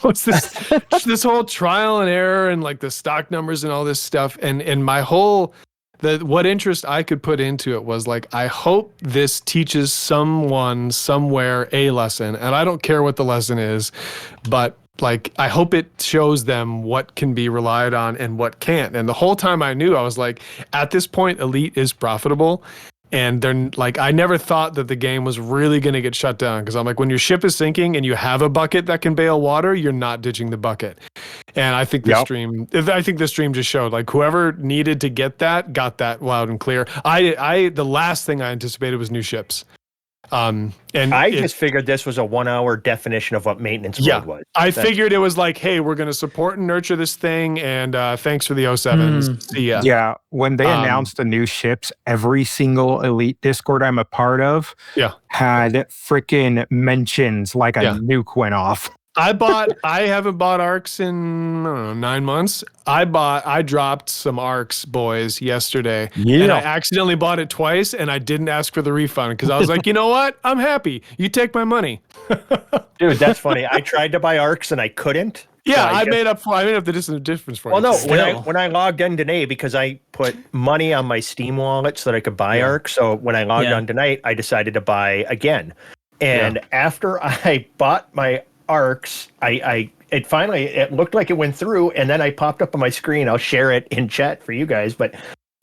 what's this whole trial and error and like the stock numbers and all this stuff, and my whole what interest I could put into it was like, I hope this teaches someone somewhere a lesson, and I don't care what the lesson is, but like, I hope it shows them what can be relied on and what can't. And the whole time I knew, I was like, at this point, Elite is profitable. And they're like, I never thought that the game was really going to get shut down, because I'm like, when your ship is sinking and you have a bucket that can bail water, you're not ditching the bucket. And I think the stream just showed, like, whoever needed to get that got that loud and clear. The last thing I anticipated was new ships. And I just figured this was a 1-hour definition of what maintenance mode was. I figured it was like, hey, we're going to support and nurture this thing, and thanks for the 07s. See ya. Yeah, when they announced the new ships, every single Elite Discord I'm a part of had freaking mentions like a nuke went off. I haven't bought ARCs in, I don't know, 9 months. I dropped some ARCs, boys, yesterday. And I accidentally bought it twice, and I didn't ask for the refund because I was like, you know what? I'm happy. You take my money. Dude, that's funny. I tried to buy ARCs and I couldn't. Yeah, I made up the difference for you. Well, no, when I logged in today, because I put money on my Steam wallet so that I could buy ARCs. So when I logged on tonight, I decided to buy again. And after I bought my ARCs, it looked like it went through, and then I popped up on my screen. I'll share it in chat for you guys, but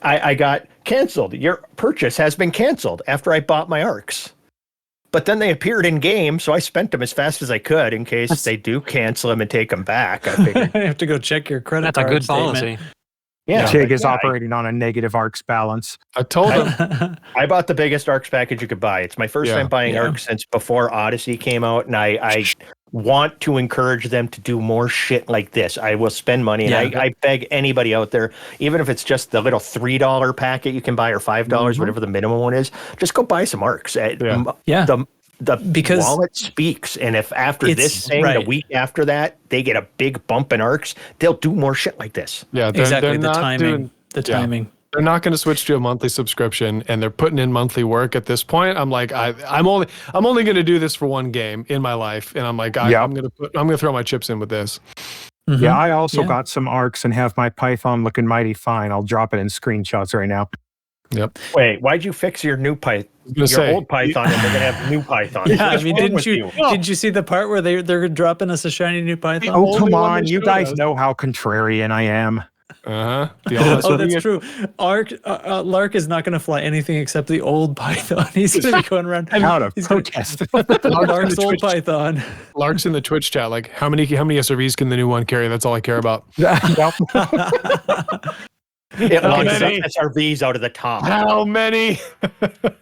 I got canceled. Your purchase has been canceled after I bought my ARCs. But then they appeared in game, so I spent them as fast as I could in case they do cancel them and take them back. I figured. I have to go check your credit That's a card good statement. policy. Yeah, Chig is operating on a negative ARCs balance. I told him. I bought the biggest ARCs package you could buy. It's my first time buying ARCs since before Odyssey came out, and I want to encourage them to do more shit like this. I will spend money, and I beg anybody out there, even if it's just the little $3 packet you can buy or $5, whatever the minimum one is, just go buy some ARCs. Because wallet speaks, and if after this thing, the week after that, they get a big bump in ARCs, they'll do more shit like this. Yeah, exactly. The timing. They're not going to switch to a monthly subscription, and they're putting in monthly work at this point. I'm like, I'm only going to do this for one game in my life, and I'm like, I'm going to throw my chips in with this. Mm-hmm. Yeah, I also got some ARCs and have my Python looking mighty fine. I'll drop it in screenshots right now. Yep. Wait, why'd you fix your new your say, old Python and they're gonna have new Python. Yeah, I What's mean, wrong with didn't you see the part where they're dropping us a shiny new Python? Oh, come only one on. that You showed guys us. know how contrarian I am. Uh-huh. Oh, that's true. Lark is not going to fly anything except the old Python. He's going to be going around Out of he's gonna- protest. Lark's old Python. Lark's in the Twitch chat, like, how many SRVs can the new one carry? That's all I care about. It How launches many? SRVs out of the top. How many?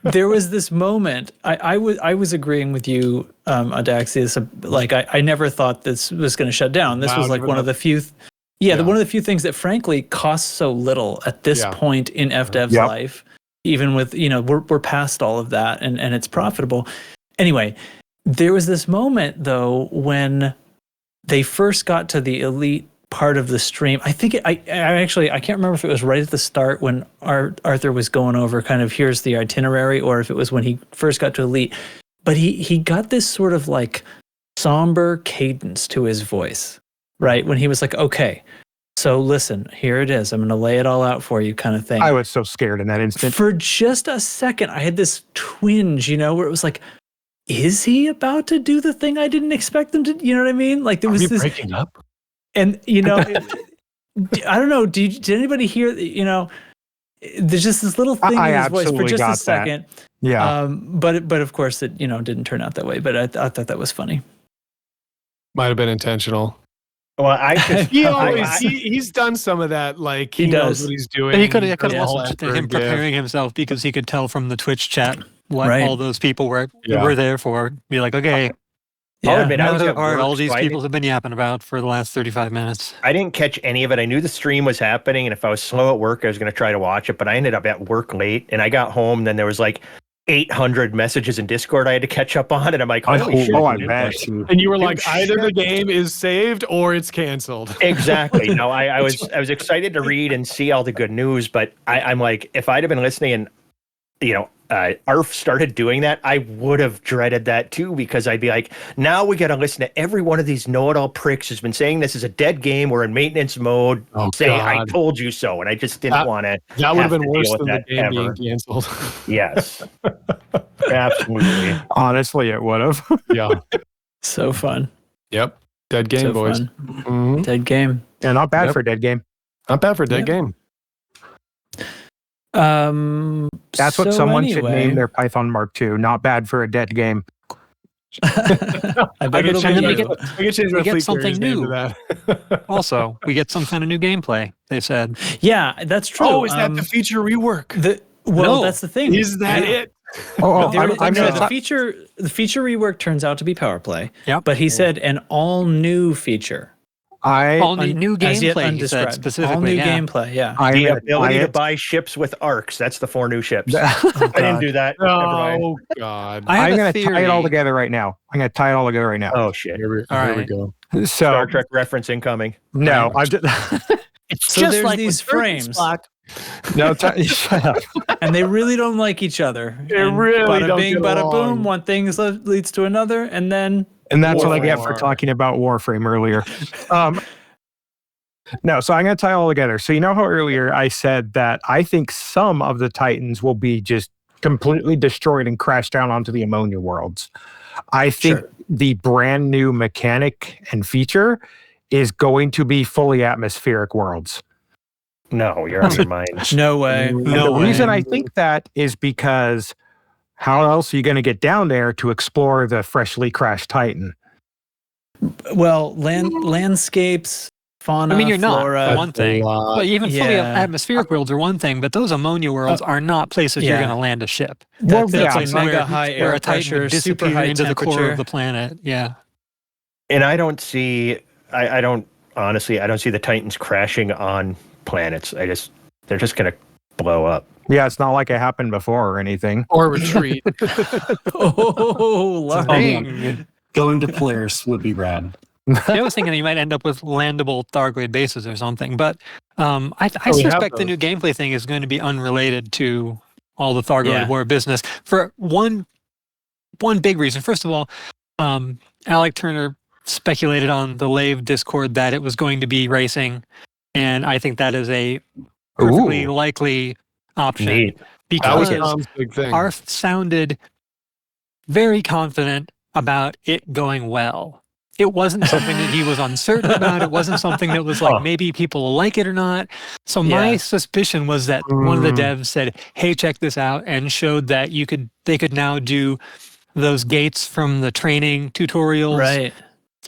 There was this moment. I was agreeing with you, Adaxius. Like I never thought this was going to shut down. This Wow, was like given one of that- the few. One of the few things that frankly costs so little at this point in FDev's life. Even with we're past all of that and it's profitable. Anyway, there was this moment though when they first got to the elite part of the stream. I think I can't remember if it was right at the start when Arthur was going over kind of here's the itinerary, or if it was when he first got to elite. But he got this sort of like somber cadence to his voice, right? When he was like, okay, so listen, here it is. I'm going to lay it all out for you, kind of thing. I was so scared in that instant. For just a second, I had this twinge, where it was like, is he about to do the thing I didn't expect him to? You know what I mean? Like there was this breaking up. And I don't know. Did anybody hear? There's just this little thing in his voice for just a second. Yeah. But of course it didn't turn out that way. But I thought that was funny. Might have been intentional. Well, He's done some of that. Like he does. knows what he's doing. He could have does all listened to effort, him yeah. preparing himself because he could tell from the Twitch chat what Right. all those people were Yeah. there for. Be like, okay, I'll admit, I was what at are work, all these so people have been yapping about for the last 35 minutes. I didn't catch any of it. I knew the stream was happening, and if I was slow at work, I was going to try to watch it. But I ended up at work late, and I got home. Then there was like 800 messages in Discord I had to catch up on, and I'm like, holy shit! I bet. And you were like, Dude, either the shit. game is saved or it's canceled. Exactly. No, I was excited to read and see all the good news, but I'm like, if I'd have been listening and ARF started doing that, I would have dreaded that too, because I'd be like, now we got to listen to every one of these know-it-all pricks who's been saying this is a dead game. We're in maintenance mode. Saying I God. told you so, and I just didn't want to. That would have been worse deal than with the that game ever. being canceled. Yes, absolutely. Honestly, it would have. Yeah. So fun. Yep. Dead game, So boys. fun. Mhm. Dead game. Yeah, not bad Yep. for a dead game. Not bad for a dead Yep. game. That's what so someone should anyway, name their Python Mark II. Not bad for a dead game. I bet it'll change be my- you. I could change my we get fleet something carrier's name new. to that. Also, we get some kind of new gameplay, they said. Yeah, that's true. Oh, is that the feature rework? Well, No. that's the thing. Is that it? Oh, There- I'm no, gonna the feature rework turns out to be power play. Yep. But he said an all new feature. All new as yet gameplay, he said undescribed. specifically. All new yeah. gameplay, yeah. I'm The gonna ability try to it. buy ships with arcs. That's the 4 new ships. Oh, I didn't God. do that. Never mind. Oh, God. I have I'm a going to tie it all theory. together right now. I'm going to tie it all together right now. Oh shit! Here we right. go. So, Star Trek reference incoming. no, I'm just, It's So just there's like these frames, no, shut up. and they really don't like each other. They And really bada don't bing, get bada along. boom. One thing leads to another, and then And that's what I get for Warframe. talking about Warframe earlier. No, so I'm going to tie it all together. So you know how earlier I said that I think some of the Titans will be just completely destroyed and crash down onto the ammonia worlds. I think the brand new mechanic and feature is going to be fully atmospheric worlds. No, you're out of your mind. no way. And the reason I think that is because how else are you going to get down there to explore the freshly crashed Titan? Well, landscapes, fauna, I mean, you're not, flora. for one thing. But even fully Yeah. atmospheric worlds are one thing, but those ammonia worlds are not places you're yeah. going to land a ship. Well, That's yeah, like mega high where air a Titan pressure, would super disappear high into the core temperature. of the planet. Yeah. And I don't see. I don't honestly. I don't see the Titans crashing on planets. They're just gonna blow up. Yeah, it's not like it happened before or anything. Or retreat. Oh, Lord. Dang. Going to Polaris would be rad. I was thinking that you might end up with landable Thargoid bases or something, but I we have suspect the those. new gameplay thing is going to be unrelated to all the Thargoid Yeah. war business for one big reason. First of all, Alec Turner speculated on the Lave Discord that it was going to be racing, and I think that is a perfectly likely option Neat. That was because Tom's big thing. Arth sounded very confident about it going well. It wasn't something that he was uncertain about. It wasn't something that was like, maybe people will like it or not. So my suspicion was that one of the devs said, hey, check this out, and showed that they could now do those gates from the training tutorials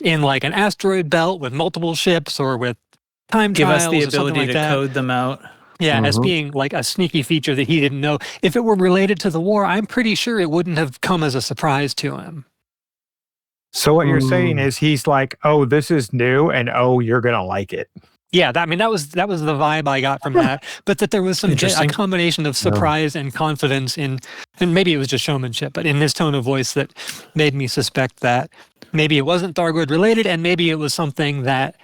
in like an asteroid belt with multiple ships or with time Give us trials the or something ability like to that. code them out. Yeah, as being like a sneaky feature that he didn't know. If it were related to the war, I'm pretty sure it wouldn't have come as a surprise to him. So what you're saying is he's like, oh, this is new, and oh, you're gonna like it. Yeah, that was the vibe I got from that. But that there was a combination of surprise and confidence and maybe it was just showmanship, but in his tone of voice that made me suspect that maybe it wasn't Thargoid related, and maybe it was something that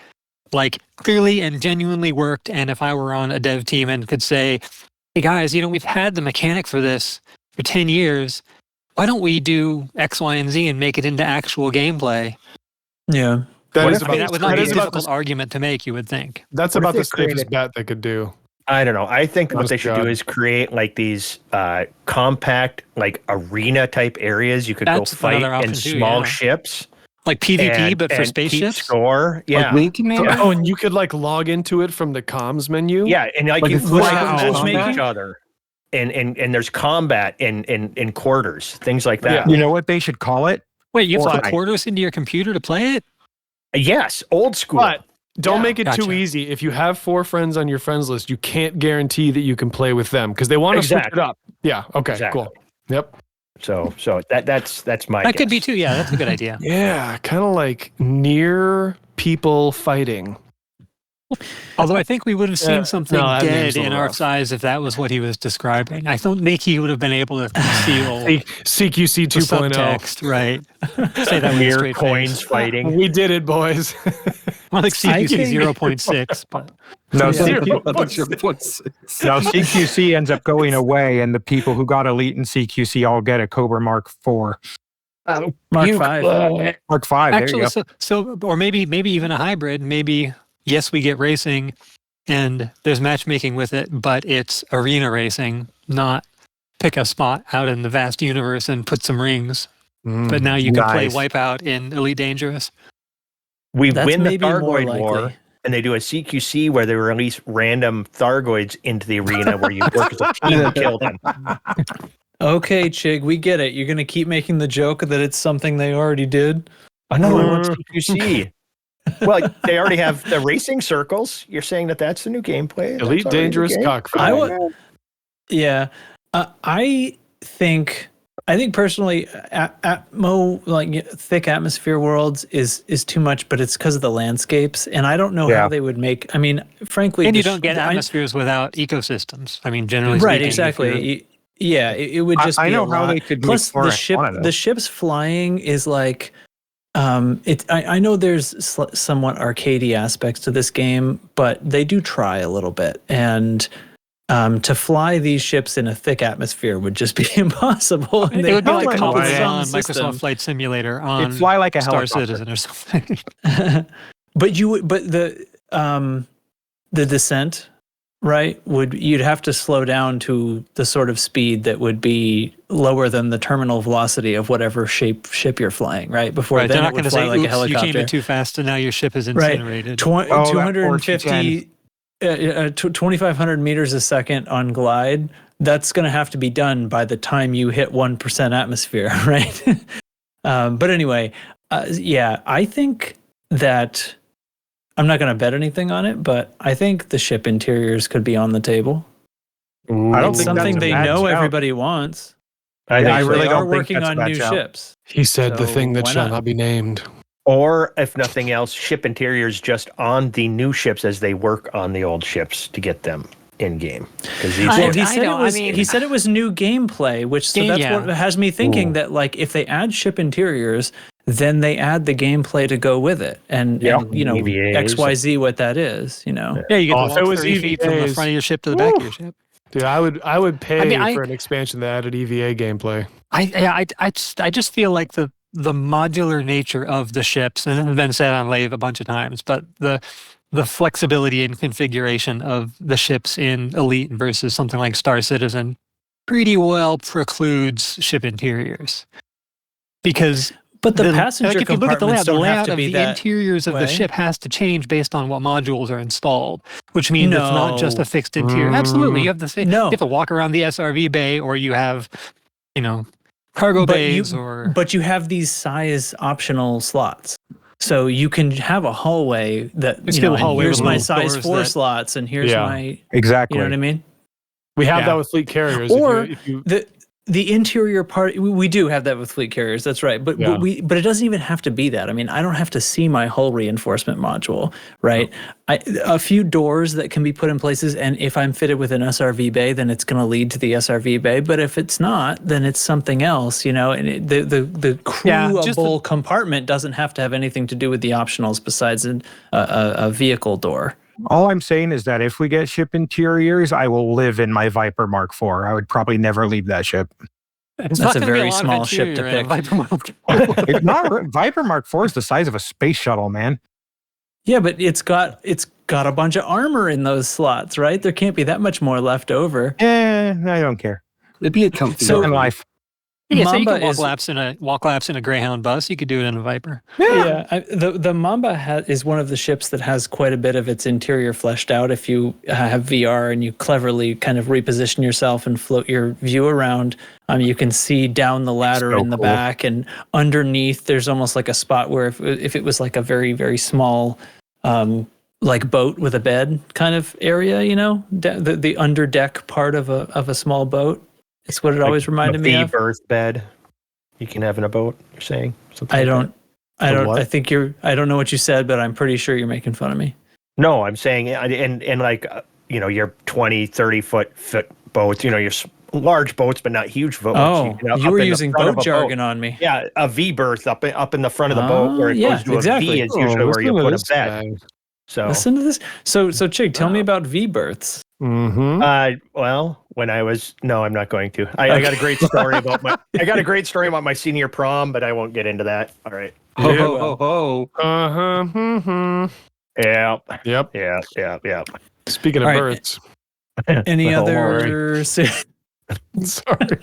like clearly and genuinely worked. And if I were on a dev team and could say, hey guys, we've had the mechanic for this for 10 years. Why don't we do X, Y, and Z and make it into actual gameplay? Yeah. That would not be a difficult argument to make, you would think. That's about the safest bet they could do. I don't know. I think what they should do is create like these compact, like arena type areas you could go fight in small ships. Like PvP, but for spaceships? Score. Yeah. Oh, and you could like log into it from the comms menu? Yeah, and like you fight each other. And there's combat in quarters, things like that. Yeah. You know what they should call it? Wait, you have to put quarters into your computer to play it? Yes, old school. But don't make it too easy. If you have 4 friends on your friends list, you can't guarantee that you can play with them because they want to switch it up. Yeah. Okay. Cool. Yep. So that's my. That could be too. Yeah, that's a good idea. Yeah, kind of like near people fighting. Although I think we would have seen something dead in our size if that was what he was describing. I don't think he would have been able to conceal CQC 2.0 subtext, right? Say that mere coins fighting. We did it, boys. Well, like CQC 0.6, but no, CQC ends up going away, and the people who got elite in CQC all get a Cobra Mark 4. Mark 5. Mark 5. Actually, there you go. so or maybe even a hybrid. Maybe. Yes, we get racing and there's matchmaking with it, but it's arena racing, not pick a spot out in the vast universe and put some rings. But now you can play Wipeout in Elite Dangerous. We win the Thargoid war, and they do a CQC where they release random Thargoids into the arena where you work as a team to kill them. Okay, Chig, we get it. You're going to keep making the joke that it's something they already did? Another one CQC. Well, they already have the racing circles. You're saying that's the new gameplay. Elite Dangerous Cockfight. I think personally, thick atmosphere worlds is too much, but it's because of the landscapes, and I don't know how they would make. I mean, frankly, and you don't get atmospheres without ecosystems. I mean, generally, right? Exactly. It would just. I be know a how lot. they could. Plus, the ship's flying is like. I know there's somewhat arcadey aspects to this game, but they do try a little bit. And to fly these ships in a thick atmosphere would just be impossible. It would be like calling on Microsoft Flight Simulator on It'd fly like a Star helicopter. Citizen or something. But the descent, right? You'd have to slow down to the sort of speed that would be lower than the terminal velocity of whatever ship you're flying, right? Before then, they're not it would going to fly say, like a "Oops, helicopter. you came in too fast, and now your ship is incinerated." 250, 2,500 meters a second on glide. That's going to have to be done by the time you hit 1% atmosphere, right? But anyway, I think that. I'm not going to bet anything on it, but I think the ship interiors could be on the table. I don't it's think something they know everybody wants. I really they don't are think working that's on new ships. He said the So thing that why shall not? not be named. Or if nothing else, ship interiors just on the new ships as they work on the old ships to get them in game. Well, he said it was new gameplay, which that's what has me thinking that like if they add ship interiors, then they add the gameplay to go with it, and you know EVAs. XYZ what that is, you know. Yeah, you get to it walk was 30 feet from the front of your ship to the back of your ship. Dude, I would pay for an expansion that added EVA gameplay. I just feel like the modular nature of the ships, and it's been said on Lave a bunch of times, but the the flexibility and configuration of the ships in Elite versus something like Star Citizen pretty well precludes ship interiors. Because But the passenger if you look at the compartments layout, don't have to of be the that interiors of the way. ship has to change based on what modules are installed, which means it's not just No. a fixed interior. Absolutely, you have to No. you have to walk around the SRV bay, or you have, cargo bays, But you have these size optional slots. So you can have a hallway that, It's you know, still a hallway here's with my little size doors 4 that- slots and here's Yeah. my, Exactly. you know what I mean? We have Yeah. that with fleet carriers. Or if you the interior part, we do have that with fleet carriers. That's right. But Yeah. but it doesn't even have to be that. I mean, I don't have to see my hull reinforcement module, right? A few doors that can be put in places, and if I'm fitted with an SRV bay, then it's going to lead to the SRV bay. But if it's not, then it's something else, you know. And the crewable compartment doesn't have to have anything to do with the optionals besides a vehicle door. All I'm saying is that if we get ship interiors, I will live in my Viper Mark IV. I would probably never leave that ship. It's That's not a gonna be very lot of small ship to interior in a pick. Viper Mark. It's not Viper Mark IV is the size of a space shuttle, man. Yeah, but it's got a bunch of armor in those slots, right? There can't be that much more left over. I don't care. It'd be a comfy So- In life. Yeah, so you Mamba can walk laps in a Greyhound bus. You could do it in a Viper. Yeah, the Mamba is one of the ships that has quite a bit of its interior fleshed out. If you have VR and you cleverly kind of reposition yourself and float your view around, you can see down the ladder So in the cool. back, and underneath there's almost like a spot where if it was like a very, very small like boat with a bed kind of area, you know, the underdeck part of a small boat. It's what it always reminded me of. berth bed you can have in a boat, you're saying? Something I like don't. what? I think I don't know what you said, but I'm pretty sure you're making fun of me. No, I'm saying, and like, your 20, 30 foot boats, your large boats, but not huge boats. Oh, know, you up were in the using front of boat a jargon on me. Yeah, a V berth up in the front of the boat where it yeah, goes to exactly. a V is usually where you put a bed. So, Listen to this. So Chig, tell me about V berths. Mm-hmm. well, when I was no, I'm not going to. I got a great story about my senior prom, but I won't get into that. All right. Ho, ho, ho, ho. Uh-huh. Mm-hmm. Yeah. Yep. Yeah. Speaking of All right. birds. Any Well, other Sorry.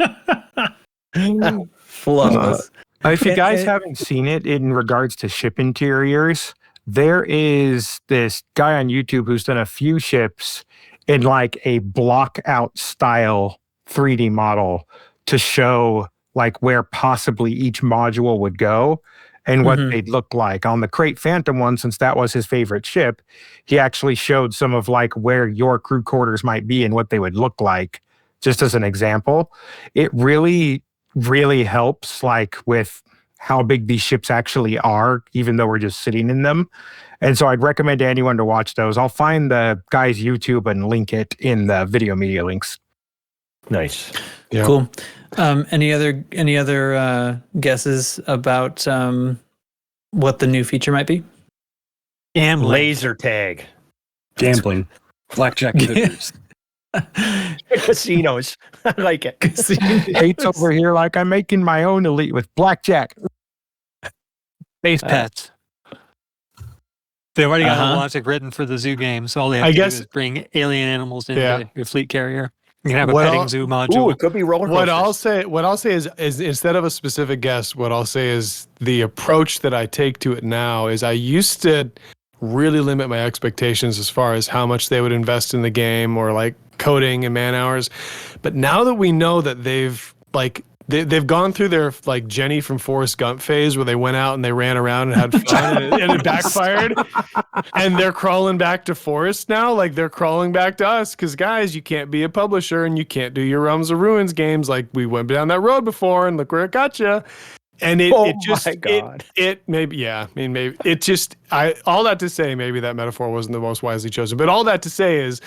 flawless? If you guys And- haven't seen it in regards to ship interiors, there is this guy on YouTube who's done a few ships in like a block out style 3D model to show like where possibly each module would go and what Mhm. they'd look like. On the Crate Phantom one, since that was his favorite ship, he actually showed some of like where your crew quarters might be and what they would look like, just as an example. It really, really helps like with how big these ships actually are, even though we're just sitting in them. And so I'd recommend to anyone to watch those. I'll find the guy's YouTube and link it in the video media links. Nice. Yeah. Cool. Any other guesses about what the new feature might be? Gambling. Laser tag. Gambling. Blackjack hookers. Casinos. I like it. Kate's over here like I'm making my own Elite with blackjack. Base pets. They've already got Uh-huh. a logic written for the zoo game, so all they have I to guess- do is bring alien animals into Yeah. your fleet carrier. You can have a What petting I'll- zoo Ooh, module. it could be roller What coasters. I'll say is instead of a specific guess, what I'll say is the approach that I take to it now is I used to really limit my expectations as far as how much they would invest in the game or like coding and man hours. But now that we know that they've gone through their like Jenny from Forrest Gump phase where they went out and they ran around and had fun and it backfired. And they're crawling back to Forrest now. Like they're crawling back to us because guys, you can't be a publisher and you can't do your Realms of Ruins games. Like we went down that road before and look where it got you. And my God. all that to say, maybe that metaphor wasn't the most wisely chosen, but all that to say is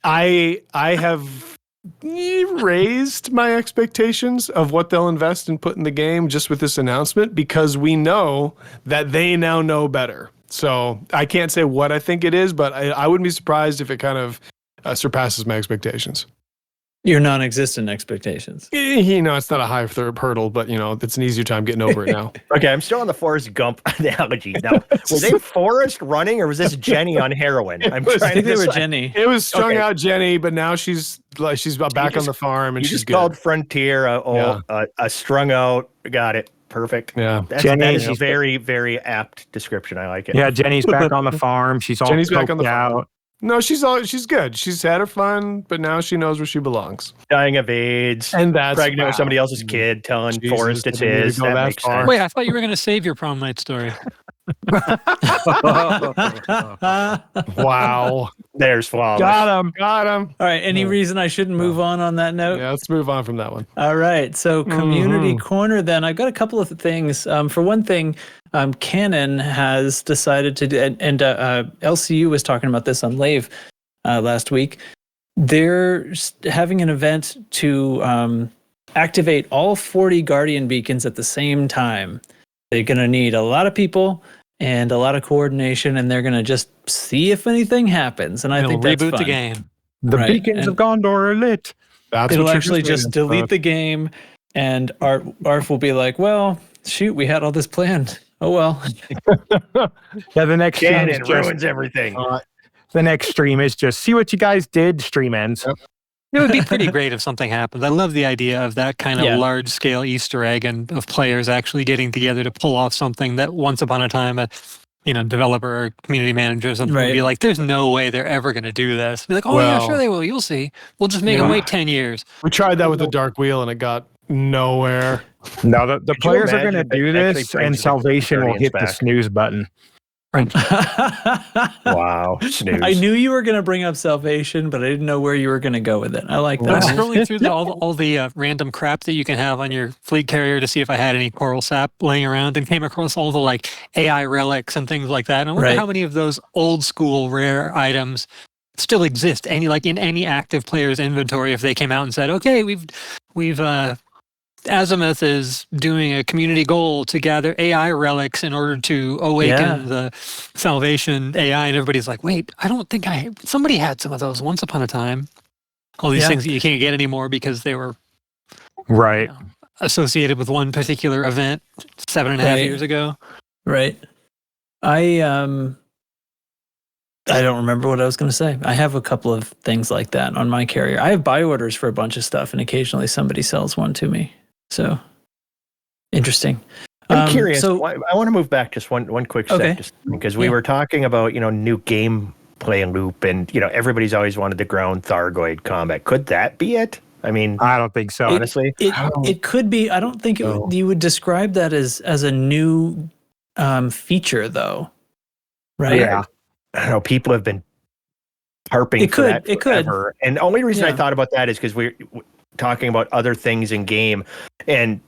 I have raised my expectations of what they'll invest and put in the game just with this announcement because we know that they now know better. So I can't say what I think it is, but I wouldn't be surprised if it kind of surpasses my expectations. Your non-existent expectations. It's not a high hurdle, but it's an easier time getting over it now. Okay, I'm still on the Forrest Gump analogy. Now, was they Forrest running, or was this Jenny on heroin? I think they were Jenny. It was strung out Jenny, but now she's back on the farm and she's good. Called Frontier a strung out. Got it. Perfect. Yeah, that is a very, very apt description. I like it. Yeah, Jenny's back on the farm. She's all back on the farm. No, she's good. She's had her fun, but now she knows where she belongs. Dying of AIDS, and that's pregnant with somebody else's kid, telling Forrest it's his. That makes sense. Wait, I thought you were going to save your prom night story. Wow. There's flawless. Got him. All right. Any reason I shouldn't move on that note? Yeah, let's move on from that one. All right. So community corner then. I've got a couple of things. For one thing, Canon has decided to do, and LCU was talking about this on Lave last week. They're having an event to activate all 40 Guardian beacons at the same time. They're going to need a lot of people and a lot of coordination, and they're going to just see if anything happens. And I think that's reboot fun. the game. The beacons of Gondor are lit. It'll actually just delete the game, and Arf will be like, well, shoot, we had all this planned. Oh, well. Yeah, the next Canon ruins everything. The next stream is just see what you guys did. Stream ends. Yep. It would be pretty great if something happened. I love the idea of that kind of large-scale Easter egg and of players actually getting together to pull off something that once upon a time a developer or community manager or something would be like, there's no way they're ever going to do this. Be like, yeah, sure they will. You'll see. We'll just make them wait 10 years. We tried that with the Dark Wheel, and it got nowhere. No, the players are going to do this, and Salvation will hit the snooze button. Wow, snooze. I knew you were going to bring up Salvation, but I didn't know where you were going to go with it. I like that. I was scrolling through all the random crap that you can have on your fleet carrier to see if I had any coral sap laying around, and came across all the AI relics and things like that. And I wonder how many of those old school rare items still exist in any active player's inventory if they came out and said, okay, we've Azimuth is doing a community goal to gather AI relics in order to awaken the Salvation AI, and everybody's like, wait, I don't think somebody had some of those once upon a time. All these things that you can't get anymore because they were associated with one particular event 7.5 years ago. Right. I don't remember what I was going to say. I have a couple of things like that on my carrier. I have buy orders for a bunch of stuff, and occasionally somebody sells one to me. So interesting. I'm curious. So I want to move back just one quick sec, just because we were talking about new gameplay loop, and everybody's always wanted the ground Thargoid combat. Could that be it? I mean, I don't think so. Honestly, it could be. I don't think you would describe that as a new feature, though. Right? Yeah. I don't know. People have been harping for that forever. And the only reason I thought about that is because we're talking about other things in game, and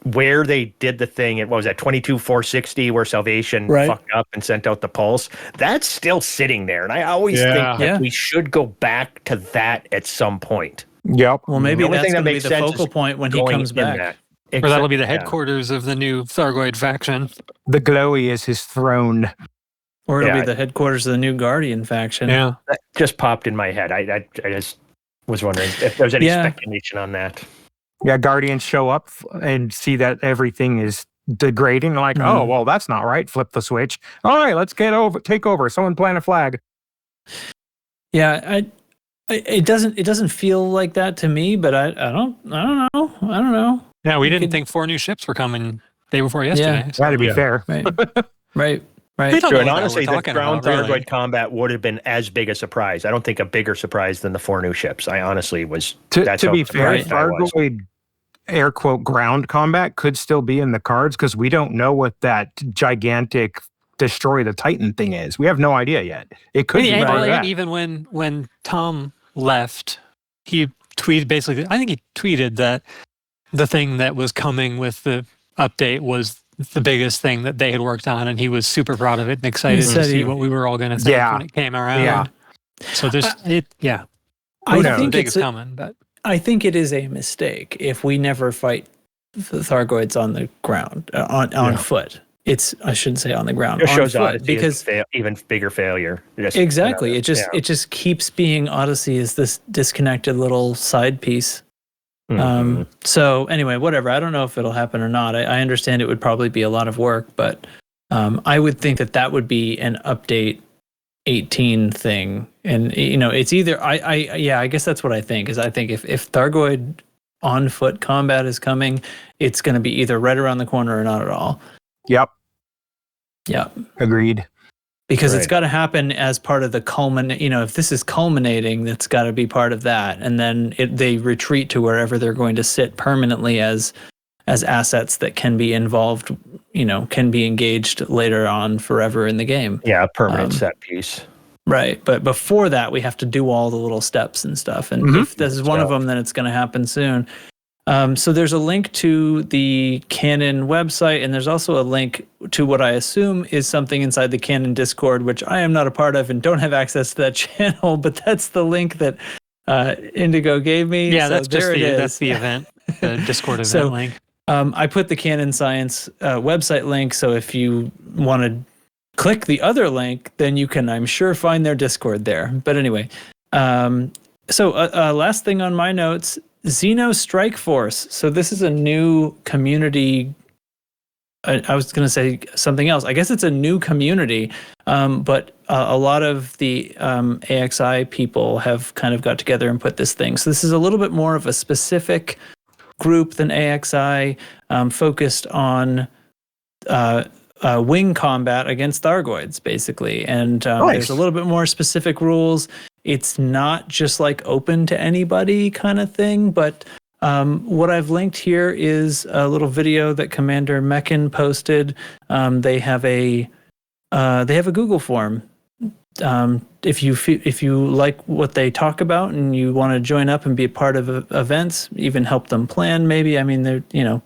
where they did the thing, what was that, 22-460, where Salvation fucked up and sent out the pulse, that's still sitting there. And I always think that we should go back to that at some point. Yep. Well, maybe that's going to be the focal point when he comes back. Or that'll be the headquarters of the new Thargoid faction. The glowy is his throne. Or it'll be the headquarters of the new Guardian faction. Yeah. That just popped in my head. I just was wondering if there's any speculation on that. Yeah, Guardians show up and see that everything is degrading. Like, oh, well, that's not right. Flip the switch. All right, let's take over. Someone plant a flag. Yeah, it doesn't feel like that to me, but I don't know. Yeah, we didn't think 4 new ships were coming day before yesterday. Yeah, that'd be fair. Right. True, and honestly, the ground Thargoid combat would have been as big a surprise. I don't think a bigger surprise than the 4 new ships. I honestly was. To be fair, Thargoid air quote ground combat could still be in the cards because we don't know what that gigantic destroy the Titan thing is. We have no idea yet. It could be part of that. Even when Tom left, he tweeted basically. I think he tweeted that the thing that was coming with the update was the biggest thing that they had worked on, and he was super proud of it and excited to see what we were all going to think when it came around. Yeah. So there's I think it's coming, but I think it is a mistake if we never fight the Thargoids on the ground on foot. I shouldn't say on the ground, It on shows foot, Odyssey because even bigger failure. exactly, it just keeps being Odyssey as this disconnected little side piece. So anyway, whatever. I don't know if it'll happen or not. I understand it would probably be a lot of work, but I would think that would be an update 18 thing. And it's either I guess that's what I think. Is I think if Thargoid on foot combat is coming, it's going to be either right around the corner or not at all. Yep. Yep. Agreed. Because it's got to happen as part of the if this is culminating, that's got to be part of that. And then they retreat to wherever they're going to sit permanently as assets that can be involved, can be engaged later on forever in the game. Yeah, a permanent set piece. Right. But before that, we have to do all the little steps and stuff. And if this is one of them, then it's going to happen soon. So there's a link to the Canon website, and there's also a link to what I assume is something inside the Canon Discord, which I am not a part of and don't have access to that channel, but that's the link that Indigo gave me. Yeah, so that's that's the event, the Discord event link. I put the Canon Science website link, so if you want to click the other link, then you can, I'm sure, find their Discord there. But anyway, last thing on my notes, Xeno Strike Force. So this is a new community. I was going to say something else. I guess it's a new community, but a lot of the AXI people have kind of got together and put this thing. So this is a little bit more of a specific group than AXI, focused on wing combat against Thargoids, basically. And there's a little bit more specific rules. It's not just like open to anybody kind of thing, but what I've linked here is a little video that Commander Meccan posted. They have a Google form. If you like what they talk about and you want to join up and be a part of events, even help them plan, maybe. I mean, there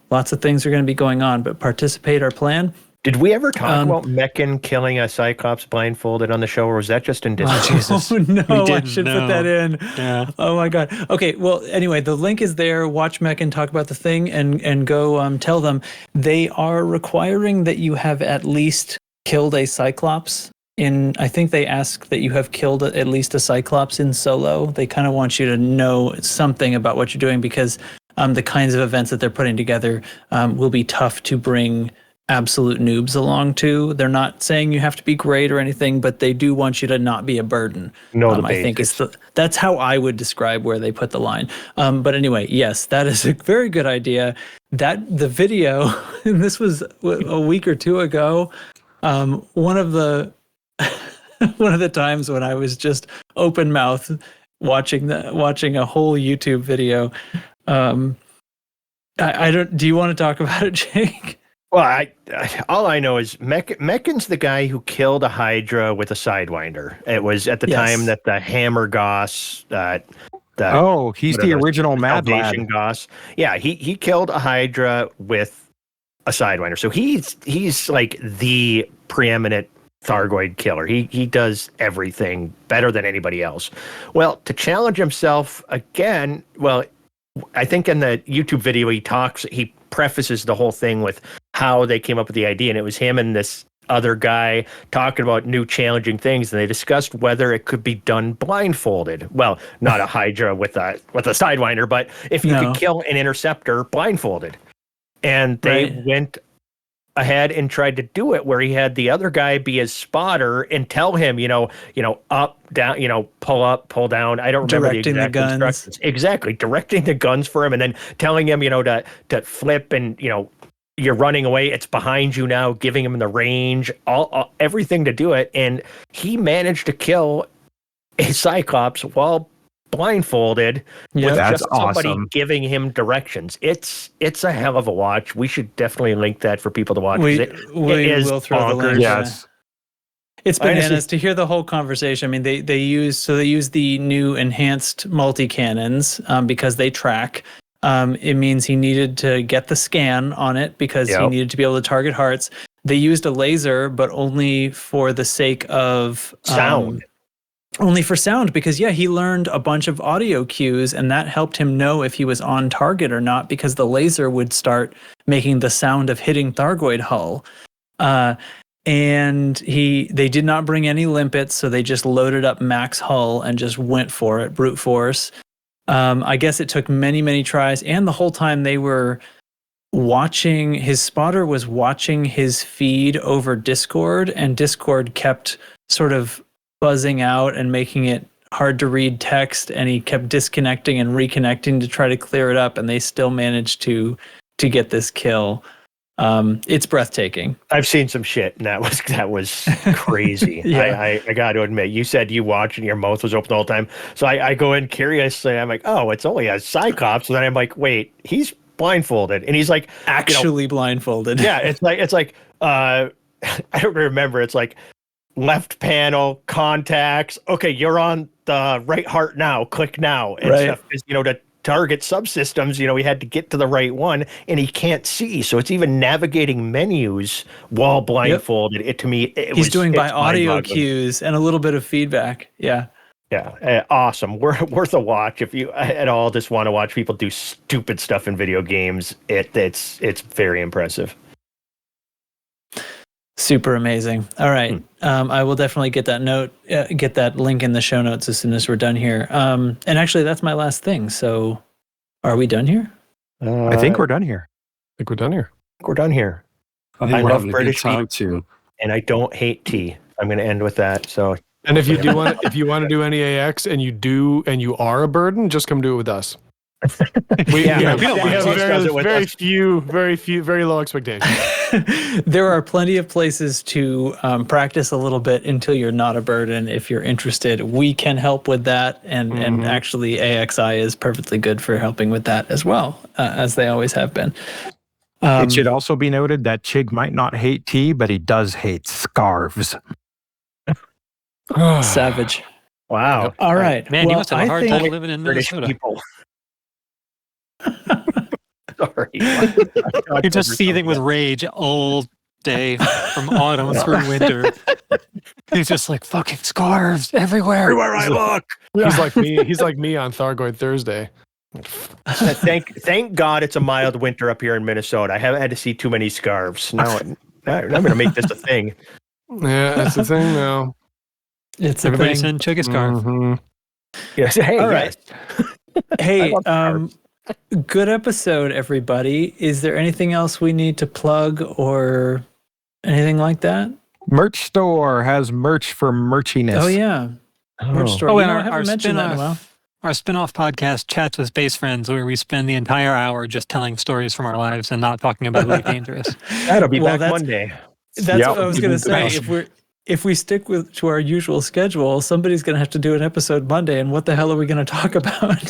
lots of things are going to be going on, but participate or plan. Did we ever talk about Meccan killing a Cyclops blindfolded on the show, or was that just in Disney? Oh, no, I should put that in. Yeah. Oh, my God. Okay, well, anyway, the link is there. Watch Meccan talk about the thing and go tell them. They are requiring that you have at least killed a Cyclops. I think they ask that you have killed at least a Cyclops in solo. They kind of want you to know something about what you're doing, because the kinds of events that they're putting together will be tough to bring absolute noobs along to. They're not saying you have to be great or anything, but they do want you to not be a burden. I think that's how I would describe where they put the line. But anyway, yes, that is a very good idea. The video, and this was a week or two ago, one of the times when I was just open mouth watching a whole YouTube video. Do you want to talk about it, Jake? Well, all I know is Meccan's the guy who killed a Hydra with a Sidewinder. It was at the time that the Hammer Goss. He's the original Mad Lad. Goss. Yeah, he killed a Hydra with a Sidewinder. So he's like the preeminent Thargoid killer. He does everything better than anybody else. Well, to challenge himself again, I think in the YouTube video he prefaces the whole thing with how they came up with the idea, and it was him and this other guy talking about new challenging things, and they discussed whether it could be done blindfolded. Well, not a Hydra with a Sidewinder, but if you could kill an interceptor blindfolded. And they went ahead and tried to do it where he had the other guy be his spotter and tell him, up, down, pull up, pull down. I don't remember directing the exact instructions. Exactly. Directing the guns for him, and then telling him, to flip, and, you're running away. It's behind you now, giving him the range, everything to do it. And he managed to kill a Cyclops while blindfolded with just somebody giving him directions. It's a hell of a watch. We should definitely link that for people to watch. We will throw the link. Yes. It's bananas to hear the whole conversation. I mean, they use the new enhanced multi-cannons because they track. It means he needed to get the scan on it because he needed to be able to target hearts. They used a laser, but only for the sake of sound. Only for sound, because he learned a bunch of audio cues, and that helped him know if he was on target or not, because the laser would start making the sound of hitting Thargoid hull. And they did not bring any limpets, so they just loaded up max hull and just went for it, brute force. I guess it took many, many tries, and the whole time they were watching, his spotter was watching his feed over Discord, and Discord kept sort of buzzing out and making it hard to read text, and he kept disconnecting and reconnecting to try to clear it up, and they still managed to get this kill. It's breathtaking. I've seen some shit, and that was crazy. Yeah. I got to admit, you said you watched and your mouth was open the whole time. So I go in curiously. I'm like, oh, it's only a Cyclops. And then I'm like, wait, he's blindfolded, and he's like actually blindfolded. Yeah, it's like I don't remember. It's like left panel contacts. Okay, you're on the right heart now. Click now. And stuff is, to target subsystems, we had to get to the right one, and he can't see, so it's even navigating menus while blindfolded. It to me, he's doing by audio cues and a little bit of feedback. Yeah, awesome. Worth a watch if you at all just want to watch people do stupid stuff in video games. It's very impressive. Super amazing. All right. I will definitely get that link in the show notes as soon as we're done here. And actually, that's my last thing. So are we done here? I think we're done here. We're done here. I love British time too. And I don't hate tea. I'm going to end with that. So, and if you want to do any AX and you are a burden, just come do it with us. We have very low expectations. There are plenty of places to practice a little bit until you're not a burden. If you're interested, we can help with that, and actually AXI is perfectly good for helping with that as well, as they always have been. It should also be noted that Chig might not hate tea, but he does hate scarves. Savage. Wow. All right. Man, you must have a hard time living in Minnesota. People. Sorry. You're just seething with rage all day from autumn through winter. He's just like, fucking scarves everywhere. Everywhere I look. He's like me. He's like me on Thargoid Thursday. Thank God it's a mild winter up here in Minnesota. I haven't had to see too many scarves. Now I'm going to make this a thing. Yeah, that's the thing now. It's everybody send Chig a scarf. Yes. Hey, all right. Hey, scarves. Good episode, everybody. Is there anything else we need to plug or anything like that? Merch store has merch for merchiness. Oh, yeah. Merch store. Oh, and I haven't mentioned that in a while. Our spin-off podcast, Chats with Space Friends, where we spend the entire hour just telling stories from our lives and not talking about Elite Dangerous. That'll be back Monday. That's what I was going to say. If we stick to our usual schedule, somebody's going to have to do an episode Monday, and what the hell are we going to talk about?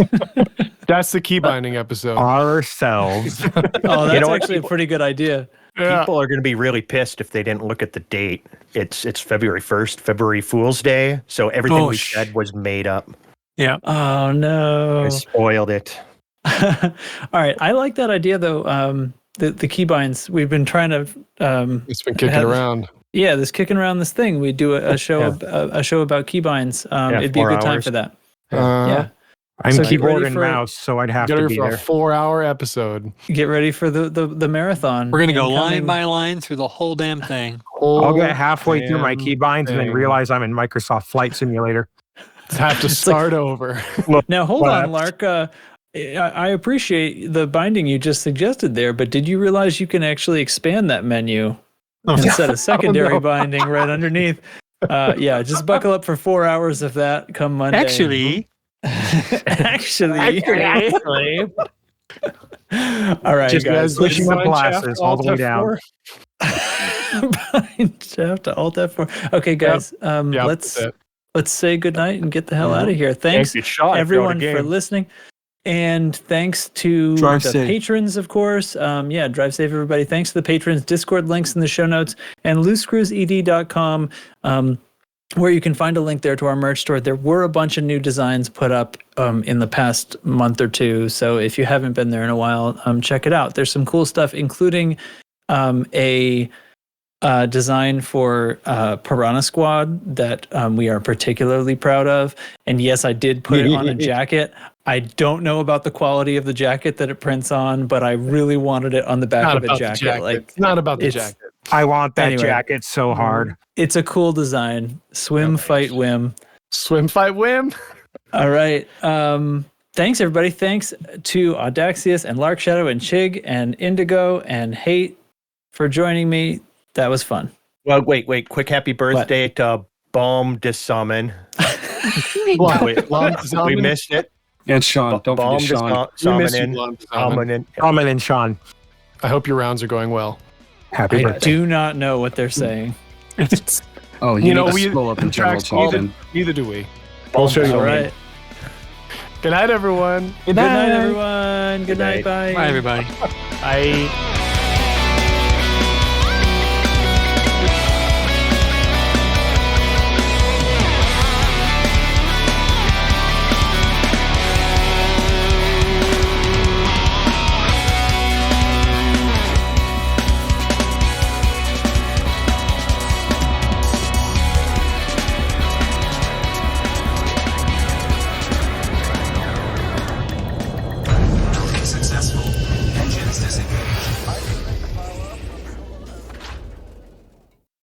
That's the key binding episode. Ourselves. Oh, that's actually a pretty good idea. Yeah. People are going to be really pissed if they didn't look at the date. It's February 1st, February Fool's Day, so everything we said was made up. Yeah. Oh, no. I spoiled it. All right. I like that idea, though. The keybinds, we've been trying to... it's been kicking around. Yeah, this kicking around this thing. We do a show a show about keybinds. It'd be a good time for that. Yeah. I'm keyboard and mouse, so I'd have to be for there. a 4-hour episode. Get ready for the marathon. We're going to go line by line through the whole damn thing. I'll get halfway through my keybinds and then realize I'm in Microsoft Flight Simulator. Have to start over. Now, hold on, Lark. I appreciate the binding you just suggested there, but did you realize you can actually expand that menu and set a secondary binding right underneath? Just buckle up for 4 hours of that come Monday. Actually. All right, just guys. pushing up glasses all the way down. Bind to Alt F4. Okay, guys. Let's say goodnight and get the hell out of here. Thanks everyone for listening. And thanks to the patrons, of course. Drive safe, everybody. Thanks to the patrons. Discord links in the show notes. And loosescrewsed.com, where you can find a link there to our merch store. There were a bunch of new designs put up in the past month or two. So if you haven't been there in a while, check it out. There's some cool stuff, including a design for Piranha Squad that we are particularly proud of. And yes, I did put it on a jacket. I don't know about the quality of the jacket that it prints on, but I really wanted it on the back of a jacket. It's not about the jacket. I want that Anyway. jacket so hard. It's a cool design. Swim, fight, whim. Swim, fight, whim. All right. Thanks, everybody. Thanks to Audaxius and Lark Shadow and Chig and Indigo and Hate for joining me. That was fun. Well, wait. Quick happy birthday to Balm de Summon. We missed it. And Sean, don't forget Sean. We miss you, Blonde Salmon. Common and Sean. I hope your rounds are going well. Happy I birthday. do not know what they're saying. Oh, you know, we scroll up in general talking. Neither do we. We'll show you All later. right. Good night, everyone. Good night, everyone. Good night. Bye. Bye, everybody. Bye.